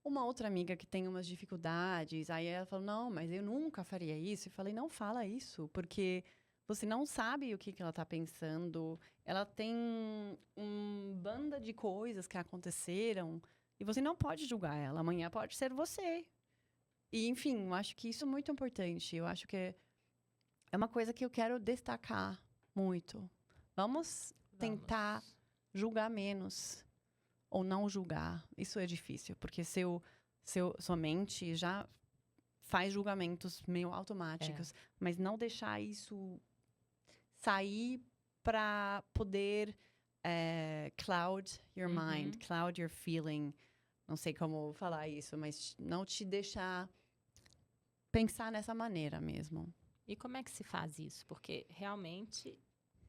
uma outra amiga que tem umas dificuldades. Aí ela falou, não, mas eu nunca faria isso. E falei, não fala isso, porque você não sabe o que ela está pensando. Ela tem banda de coisas que aconteceram e você não pode julgar ela. Amanhã pode ser você. E, enfim, eu acho que isso é muito importante. Eu acho que é uma coisa que eu quero destacar muito. Vamos tentar julgar menos ou não julgar. Isso é difícil, porque sua mente já faz julgamentos meio automáticos. Mas não deixar isso sair para poder cloud your mind, cloud your feeling. Não sei como falar isso, mas não te deixar pensar nessa maneira mesmo. E como é que se faz isso? Porque realmente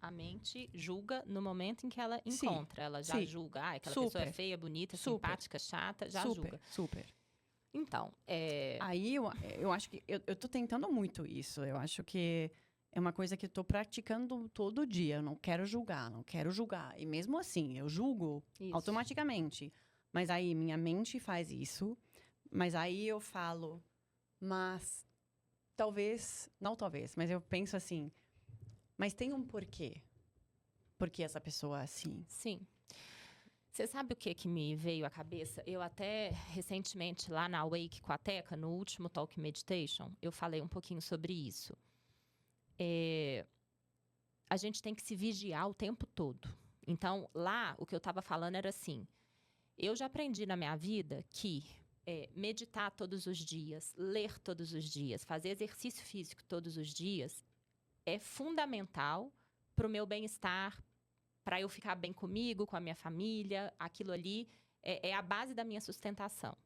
a mente julga no momento em que ela encontra. Ela já julga. Aquela pessoa é feia, bonita, simpática, chata, já julga. Super. Então, Aí eu acho que eu tô tentando muito isso. Eu acho que é uma coisa que eu tô praticando todo dia. Eu não quero julgar. E mesmo assim, eu julgo automaticamente. Mas aí minha mente faz isso. Mas aí eu falo, mas mas eu penso assim, mas tem um porquê. Por que essa pessoa é assim? Sim. Você sabe o que me veio à cabeça? Eu até, recentemente, lá na Awake com a Teca, no último Talk Meditation, eu falei um pouquinho sobre isso. A gente tem que se vigiar o tempo todo. Então, lá, o que eu estava falando era assim, eu já aprendi na minha vida que meditar todos os dias, ler todos os dias, fazer exercício físico todos os dias é fundamental para o meu bem-estar, para eu ficar bem comigo, com a minha família. Aquilo ali é a base da minha sustentação.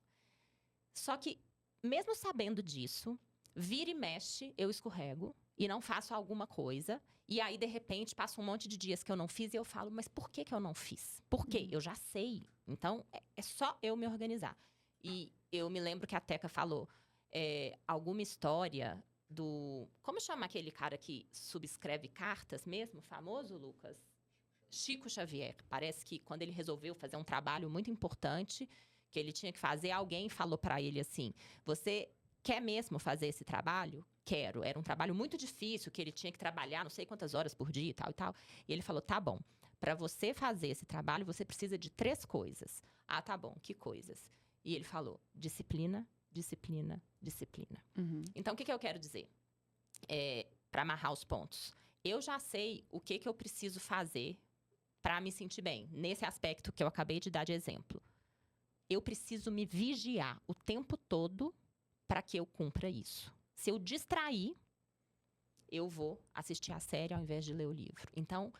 Só que, mesmo sabendo disso, vira e mexe, eu escorrego e não faço alguma coisa. E aí, de repente, passa um monte de dias que eu não fiz e eu falo, mas por que eu não fiz? Por quê? Eu já sei. Então, é só eu me organizar. E eu me lembro que a Teca falou alguma história do... Como chama aquele cara que subscreve cartas mesmo? Famoso, Lucas? Chico Xavier. Parece que quando ele resolveu fazer um trabalho muito importante, que ele tinha que fazer, alguém falou para ele assim, você quer mesmo fazer esse trabalho? Quero. Era um trabalho muito difícil, que ele tinha que trabalhar não sei quantas horas por dia e tal e tal. E ele falou, tá bom, para você fazer esse trabalho, você precisa de 3 coisas. Ah, tá bom, que coisas? E ele falou, disciplina, disciplina, disciplina. Então, o que eu quero dizer? Para amarrar os pontos. Eu já sei o que eu preciso fazer para me sentir bem. Nesse aspecto que eu acabei de dar de exemplo. Eu preciso me vigiar o tempo todo para que eu cumpra isso. Se eu distrair, eu vou assistir a série ao invés de ler o livro. Então,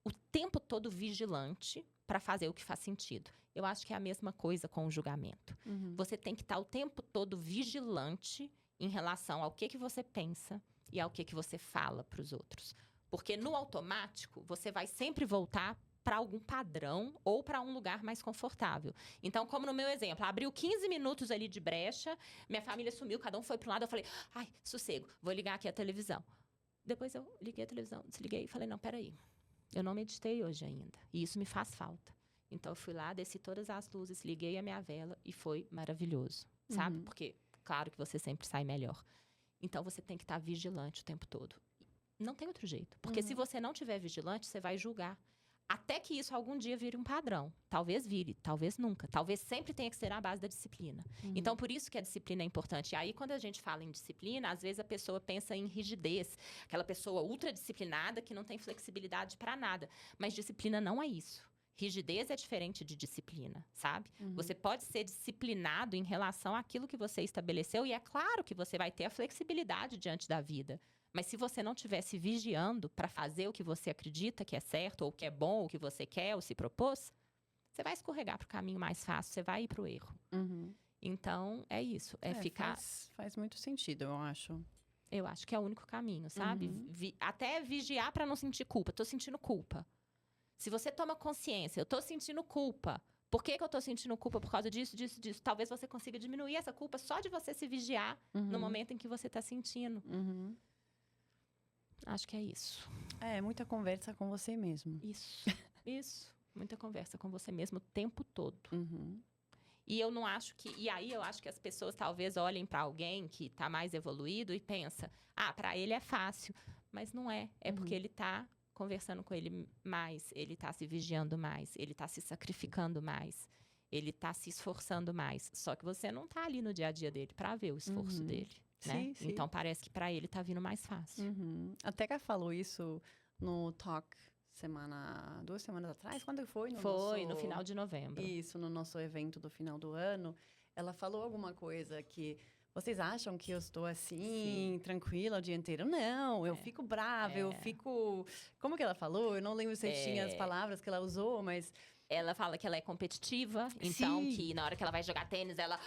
o tempo todo vigilante para fazer o que faz sentido. Eu acho que é a mesma coisa com o julgamento. Você tem que estar o tempo todo vigilante em relação ao que você pensa e ao que você fala para os outros. Porque no automático, você vai sempre voltar para algum padrão ou para um lugar mais confortável. Então, como no meu exemplo, abriu 15 minutos ali de brecha, minha família sumiu, cada um foi para um lado, eu falei, ai, sossego, vou ligar aqui a televisão. Depois eu liguei a televisão, desliguei e falei, não, peraí, eu não meditei hoje ainda, e isso me faz falta. Então, eu fui lá, desci todas as luzes, liguei a minha vela e foi maravilhoso, sabe? Porque, claro que você sempre sai melhor. Então, você tem que estar vigilante o tempo todo. Não tem outro jeito, porque se você não estiver vigilante, você vai julgar. Até que isso algum dia vire um padrão. Talvez vire, talvez nunca. Talvez sempre tenha que ser na base da disciplina. Então, por isso que a disciplina é importante. E aí, quando a gente fala em disciplina, às vezes a pessoa pensa em rigidez. Aquela pessoa ultradisciplinada que não tem flexibilidade para nada. Mas disciplina não é isso. Rigidez é diferente de disciplina, sabe? Você pode ser disciplinado em relação àquilo que você estabeleceu. E é claro que você vai ter a flexibilidade diante da vida. Mas se você não estiver se vigiando para fazer o que você acredita que é certo, ou que é bom, ou que você quer, ou se propôs, você vai escorregar para o caminho mais fácil, você vai ir para o erro. Então, é isso. Ficar... Faz muito sentido, eu acho. Eu acho que é o único caminho, sabe? Até vigiar para não sentir culpa. Tô sentindo culpa. Se você toma consciência, eu tô sentindo culpa. Por que eu tô sentindo culpa por causa disso, disso, disso? Talvez você consiga diminuir essa culpa só de você se vigiar no momento em que você tá sentindo. Acho que é isso. Muita conversa com você mesmo. Isso. Muita conversa com você mesmo o tempo todo. E eu não acho que... E aí, eu acho que as pessoas talvez olhem para alguém que tá mais evoluído e pensa, para ele é fácil. Mas não é. É porque ele tá conversando com ele mais. Ele tá se vigiando mais. Ele tá se sacrificando mais. Ele tá se esforçando mais. Só que você não tá ali no dia a dia dele para ver o esforço dele. Né? Sim. Então, parece que para ele tá vindo mais fácil. A Teca falou isso no talk 2 semanas atrás. Quando foi? No final de novembro. Isso, no nosso evento do final do ano. Ela falou alguma coisa que... Vocês acham que eu estou assim, tranquila o dia inteiro? Não, eu fico brava, eu fico... Como que ela falou? Eu não lembro se tinha as palavras que ela usou, mas... Ela fala que ela é competitiva, então que na hora que ela vai jogar tênis, ela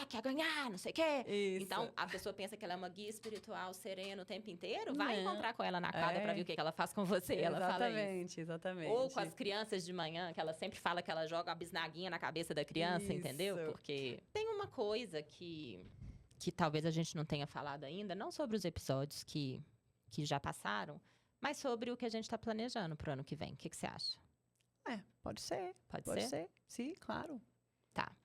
quer ganhar, não sei o quê. Isso. Então, a pessoa pensa que ela é uma guia espiritual, serena o tempo inteiro. Vai encontrar com ela na quadra pra ver o que ela faz com você. Ela fala isso. Exatamente. Ou com as crianças de manhã, que ela sempre fala que ela joga a bisnaguinha na cabeça da criança, entendeu? Porque tem uma coisa que talvez a gente não tenha falado ainda, não sobre os episódios que já passaram, mas sobre o que a gente tá planejando pro ano que vem. O que você acha? Pode ser. Pode ser? Sim, claro. Tá.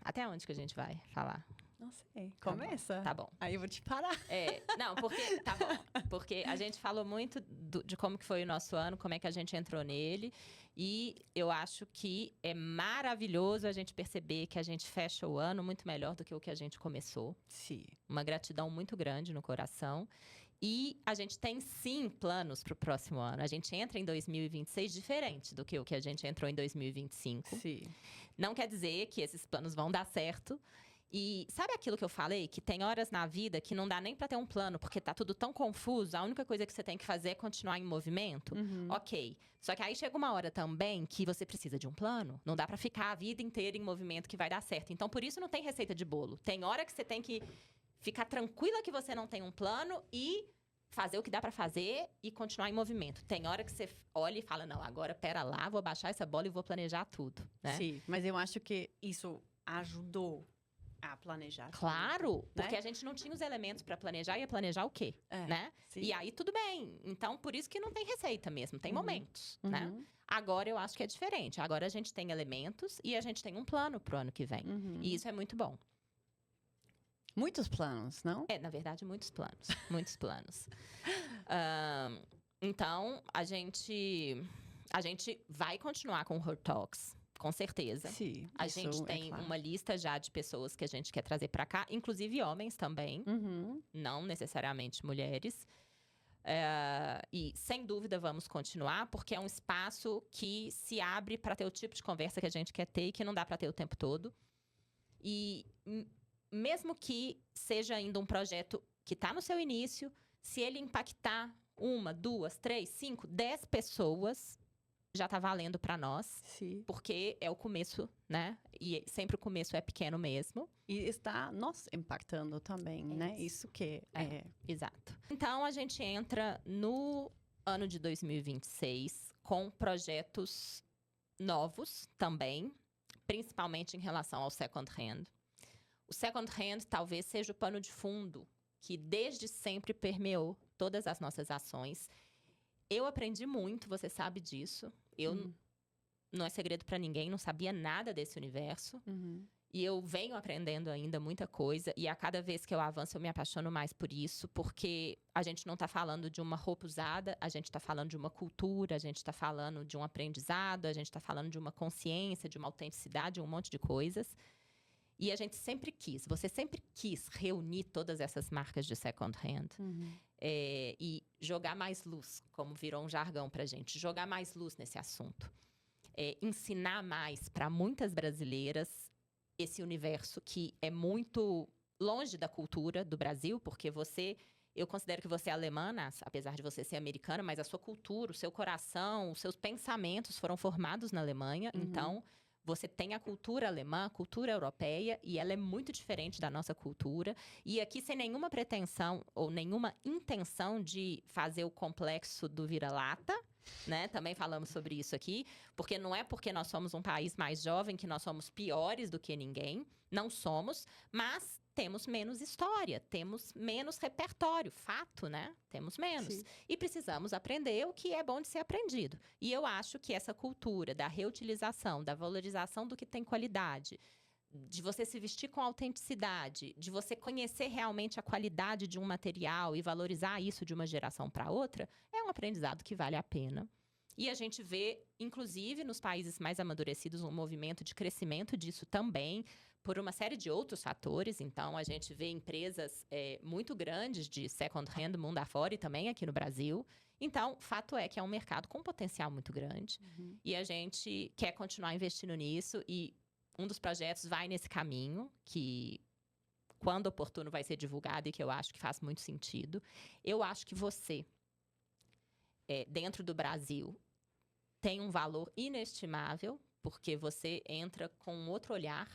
Até onde que a gente vai falar? Não sei. Começa? Tá bom. Aí eu vou te parar. Não, porque... Tá bom. Porque a gente falou muito de como que foi o nosso ano, como é que a gente entrou nele. E eu acho que é maravilhoso a gente perceber que a gente fecha o ano muito melhor do que o que a gente começou. Sim. Uma gratidão muito grande no coração. E a gente tem, sim, planos para o próximo ano. A gente entra em 2026 diferente do que o que a gente entrou em 2025. Sim. Não quer dizer que esses planos vão dar certo. E sabe aquilo que eu falei? Que tem horas na vida que não dá nem para ter um plano, porque tá tudo tão confuso. A única coisa que você tem que fazer é continuar em movimento. Ok. Só que aí chega uma hora também que você precisa de um plano. Não dá para ficar a vida inteira em movimento que vai dar certo. Então, por isso não tem receita de bolo. Tem hora que você tem que ficar tranquila que você não tem um plano e fazer o que dá pra fazer e continuar em movimento. Tem hora que você olha e fala, não, agora pera lá, vou baixar essa bola e vou planejar tudo, né? Sim, mas eu acho que isso ajudou a planejar. Claro, tudo, porque né? a gente não tinha os elementos pra planejar, ia planejar o quê, né? Sim. E aí tudo bem. Então, por isso que não tem receita mesmo, tem momentos, né? Uhum. Agora eu acho que é diferente. Agora a gente tem elementos e a gente tem um plano pro ano que vem. E isso é muito bom. Muitos planos, não? Na verdade, muitos planos. Muitos planos. Então, a gente vai continuar com o Her Talks, com certeza. Sim, A isso gente é tem claro. uma lista já de pessoas que a gente quer trazer pra cá, inclusive homens também, Uhum. não necessariamente mulheres. E, sem dúvida, vamos continuar, porque é um espaço que se abre para ter o tipo de conversa que a gente quer ter e que não dá para ter o tempo todo. E mesmo que seja ainda um projeto que está no seu início, se ele impactar 1, 2, 3, 5, 10 pessoas, já está valendo para nós. Sim. Porque é o começo, né? E sempre o começo é pequeno mesmo. E está nos impactando também, né? Isso que Exato. Então, a gente entra no ano de 2026 com projetos novos também, principalmente em relação ao second hand. O second hand talvez seja o pano de fundo que desde sempre permeou todas as nossas ações. Eu aprendi muito, você sabe disso. Não é segredo para ninguém, não sabia nada desse universo. E eu venho aprendendo ainda muita coisa. E a cada vez que eu avanço, eu me apaixono mais por isso. Porque a gente não está falando de uma roupa usada. A gente está falando de uma cultura. A gente está falando de um aprendizado. A gente está falando de uma consciência, de uma autenticidade, um monte de coisas. E a gente sempre quis. Você sempre quis reunir todas essas marcas de second hand. E jogar mais luz, como virou um jargão pra gente. Jogar mais luz nesse assunto. Ensinar mais para muitas brasileiras esse universo que é muito longe da cultura do Brasil, porque eu considero que você é alemã, apesar de você ser americana, mas a sua cultura, o seu coração, os seus pensamentos foram formados na Alemanha. Então, você tem a cultura alemã, a cultura europeia, e ela é muito diferente da nossa cultura. E aqui, sem nenhuma pretensão ou nenhuma intenção de fazer o complexo do vira-lata, né? Também falamos sobre isso aqui, porque não é porque nós somos um país mais jovem que nós somos piores do que ninguém. Não somos, mas temos menos história, temos menos repertório, fato, né? Temos menos. Sim. E precisamos aprender o que é bom de ser aprendido. E eu acho que essa cultura da reutilização, da valorização do que tem qualidade, de você se vestir com autenticidade, de você conhecer realmente a qualidade de um material e valorizar isso de uma geração para outra, é um aprendizado que vale a pena. E a gente vê, inclusive, nos países mais amadurecidos, um movimento de crescimento disso também, por uma série de outros fatores. Então, a gente vê empresas muito grandes de second hand mundo afora e também aqui no Brasil. Então, fato é que é um mercado com potencial muito grande. E a gente quer continuar investindo nisso e um dos projetos vai nesse caminho, que, quando oportuno, vai ser divulgado e que eu acho que faz muito sentido. Eu acho que você, dentro do Brasil, tem um valor inestimável, porque você entra com um outro olhar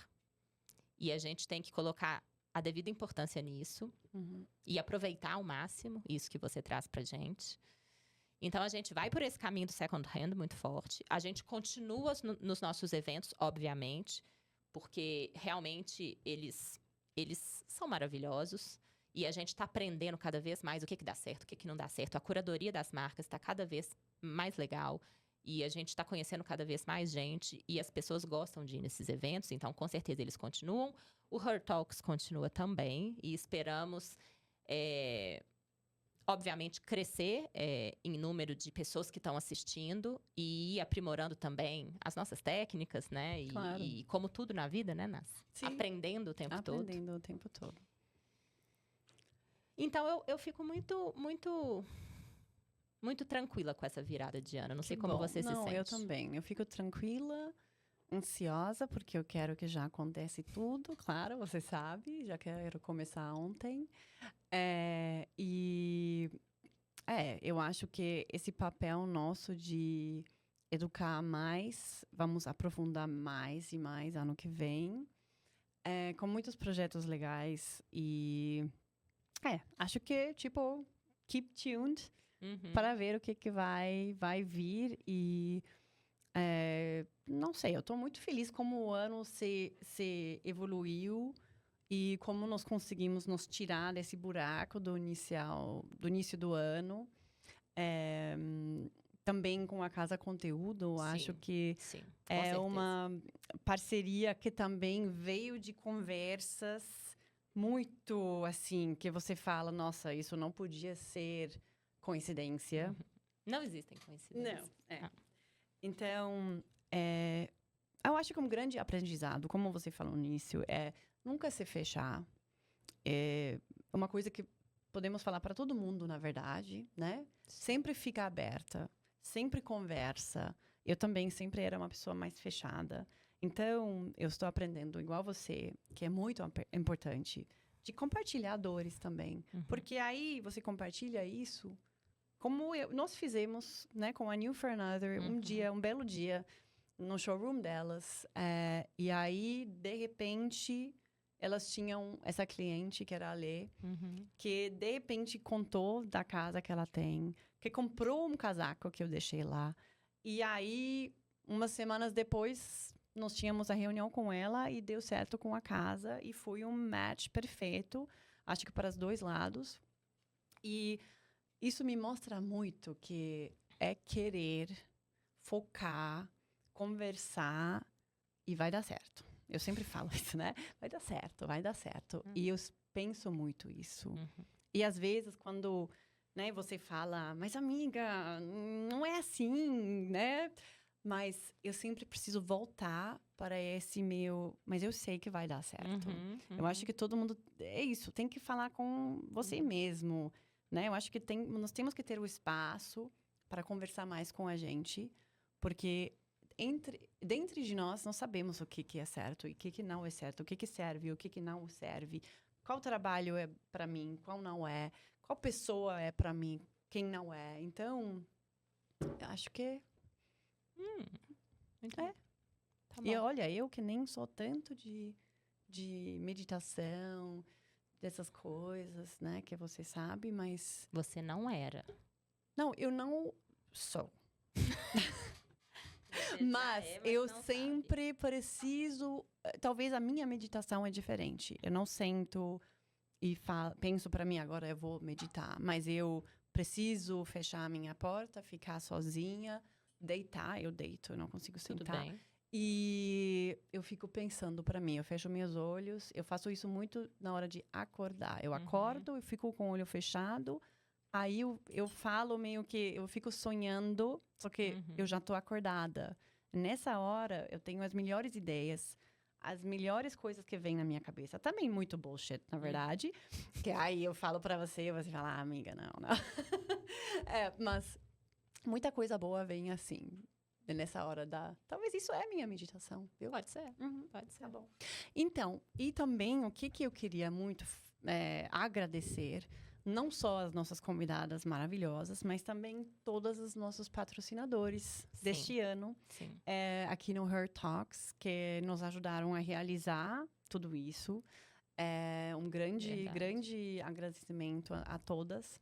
e a gente tem que colocar a devida importância nisso e aproveitar ao máximo isso que você traz pra gente. Então, a gente vai por esse caminho do second hand muito forte. A gente continua nos nossos eventos, obviamente, porque realmente eles são maravilhosos. E a gente está aprendendo cada vez mais o que dá certo, o que não dá certo. A curadoria das marcas está cada vez mais legal. E a gente está conhecendo cada vez mais gente. E as pessoas gostam de ir nesses eventos. Então, com certeza, eles continuam. O Her Talks continua também. E esperamos... obviamente, crescer em número de pessoas que estão assistindo e ir aprimorando também as nossas técnicas, né? E como tudo na vida, né, Nas? Sim. Aprendendo o tempo todo. Aprendendo o tempo todo. Então, eu fico muito, muito, muito tranquila com essa virada de ano. Não sei como você se sente. Eu também. Eu fico tranquila, ansiosa, porque eu quero que já acontece tudo, claro, você sabe. Já quero começar ontem. Eu acho que esse papel nosso de educar mais, vamos aprofundar mais e mais ano que vem, com muitos projetos legais e acho que, keep tuned Uhum. para ver o que vai vir. E não sei, eu estou muito feliz como o ano se evoluiu e como nós conseguimos nos tirar desse buraco do início do ano. Também com a Casa Conteúdo, acho que Sim, com é certeza. uma parceria que também veio de conversas muito assim, que você fala, nossa, isso não podia ser coincidência. Não existem coincidências. Não. Então, eu acho que um grande aprendizado, como você falou no início, é nunca se fechar. É uma coisa que podemos falar para todo mundo, na verdade, né? Sempre fica aberta, sempre conversa. Eu também sempre era uma pessoa mais fechada. Então, eu estou aprendendo, igual você, que é muito importante, de compartilhar dores também. Porque aí você compartilha isso, como nós fizemos, né, com a New for Another, um belo dia, no showroom delas. E aí, de repente, elas tinham essa cliente, que era a Lê, que de repente contou da casa que ela tem, que comprou um casaco que eu deixei lá. E aí, umas semanas depois, nós tínhamos a reunião com ela e deu certo com a casa. E foi um match perfeito, acho que para os dois lados. E isso me mostra muito que é querer, focar, conversar e vai dar certo. Eu sempre falo isso, né? Vai dar certo, vai dar certo. E eu penso muito isso. E às vezes, quando, né, você fala, mas amiga, não é assim, né? Mas eu sempre preciso voltar para esse meu... Mas eu sei que vai dar certo. Eu acho que todo mundo... É isso, tem que falar com você mesmo, né? Eu acho que nós temos que ter o espaço para conversar mais com a gente. Porque... Dentro de nós sabemos o que é certo e o que não é certo, o que serve e o que não serve, qual trabalho é para mim, qual não é, qual pessoa é para mim, quem não é. Então, eu acho que Muito bom. Tá bom. E olha, eu que nem sou tanto de meditação, dessas coisas, né, que você sabe, mas Você não era. não, eu não sou. Você Mas já é, eu não sempre preciso. Talvez a minha meditação é diferente. Eu não sento e penso para mim, agora eu vou meditar. Mas eu preciso fechar a minha porta, ficar sozinha, deitar. Eu deito, eu não consigo Tudo sentar. bem. E eu fico pensando para mim, eu fecho meus olhos. Eu faço isso muito na hora de acordar. Eu acordo, eu fico com o olho fechado. Aí eu falo meio que... Eu fico sonhando, só que eu já tô acordada. Nessa hora, eu tenho as melhores ideias. As melhores coisas que vêm na minha cabeça. Também muito bullshit, na verdade. Que aí eu falo pra você e você fala, amiga, não. Mas muita coisa boa vem assim. Nessa hora da... Talvez isso é minha meditação, viu? Pode ser. Pode ser. Tá bom. Então, e também o que eu queria muito agradecer... Não só as nossas convidadas maravilhosas, mas também todos os nossos patrocinadores deste ano. Sim. Aqui no Her Talks, que nos ajudaram a realizar tudo isso. Um grande agradecimento a todas.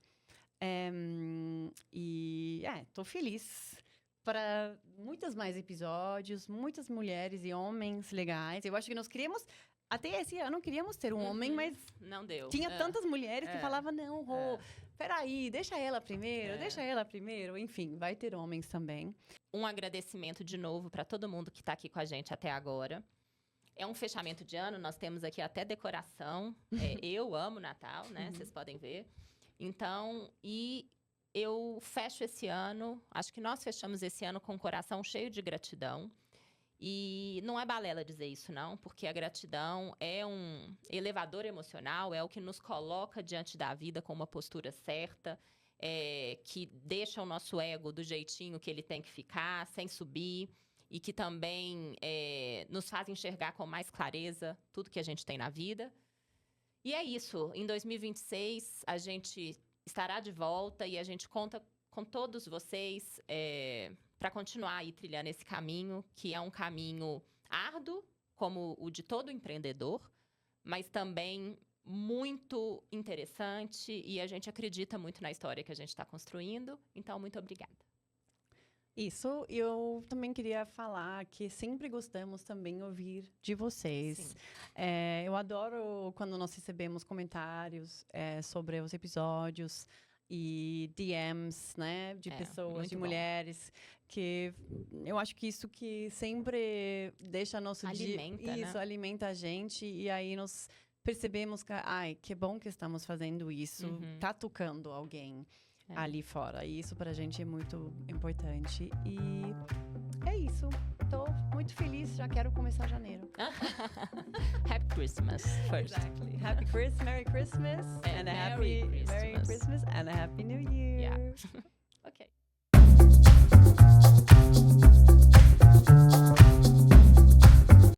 Tô feliz para muitos mais episódios, muitas mulheres e homens legais. Eu acho que nós queríamos... Até esse ano queríamos ter um homem, mas não deu. Tinha tantas mulheres que falavam, não, Rô, peraí, deixa ela primeiro. Enfim, vai ter homens também. Um agradecimento de novo para todo mundo que está aqui com a gente até agora. É um fechamento de ano, nós temos aqui até decoração. Eu amo Natal, né? Vocês podem ver. Então, e eu fecho esse ano, acho que nós fechamos esse ano com o coração cheio de gratidão. E não é balela dizer isso, não, porque a gratidão é um elevador emocional, é o que nos coloca diante da vida com uma postura certa, que deixa o nosso ego do jeitinho que ele tem que ficar, sem subir, e que também nos faz enxergar com mais clareza tudo que a gente tem na vida. E é isso, em 2026 a gente estará de volta e a gente conta com todos vocês para continuar aí trilhando esse caminho, que é um caminho árduo, como o de todo empreendedor, mas também muito interessante e a gente acredita muito na história que a gente está construindo. Então, muito obrigada. Isso, eu também queria falar que sempre gostamos também ouvir de vocês. Eu adoro quando nós recebemos comentários sobre os episódios e DMs, né, de pessoas, de mulheres, que eu acho que isso que sempre deixa nosso alimenta, dia... Isso, alimenta a gente e aí nós percebemos que, que bom que estamos fazendo isso, tá tocando alguém. Ali fora. E isso pra gente é muito importante. E é isso. Tô muito feliz. Já quero começar janeiro. Happy Christmas first. Exactly. Happy Christmas, Merry Christmas. And a Merry Christmas and a Happy New Year. Yeah.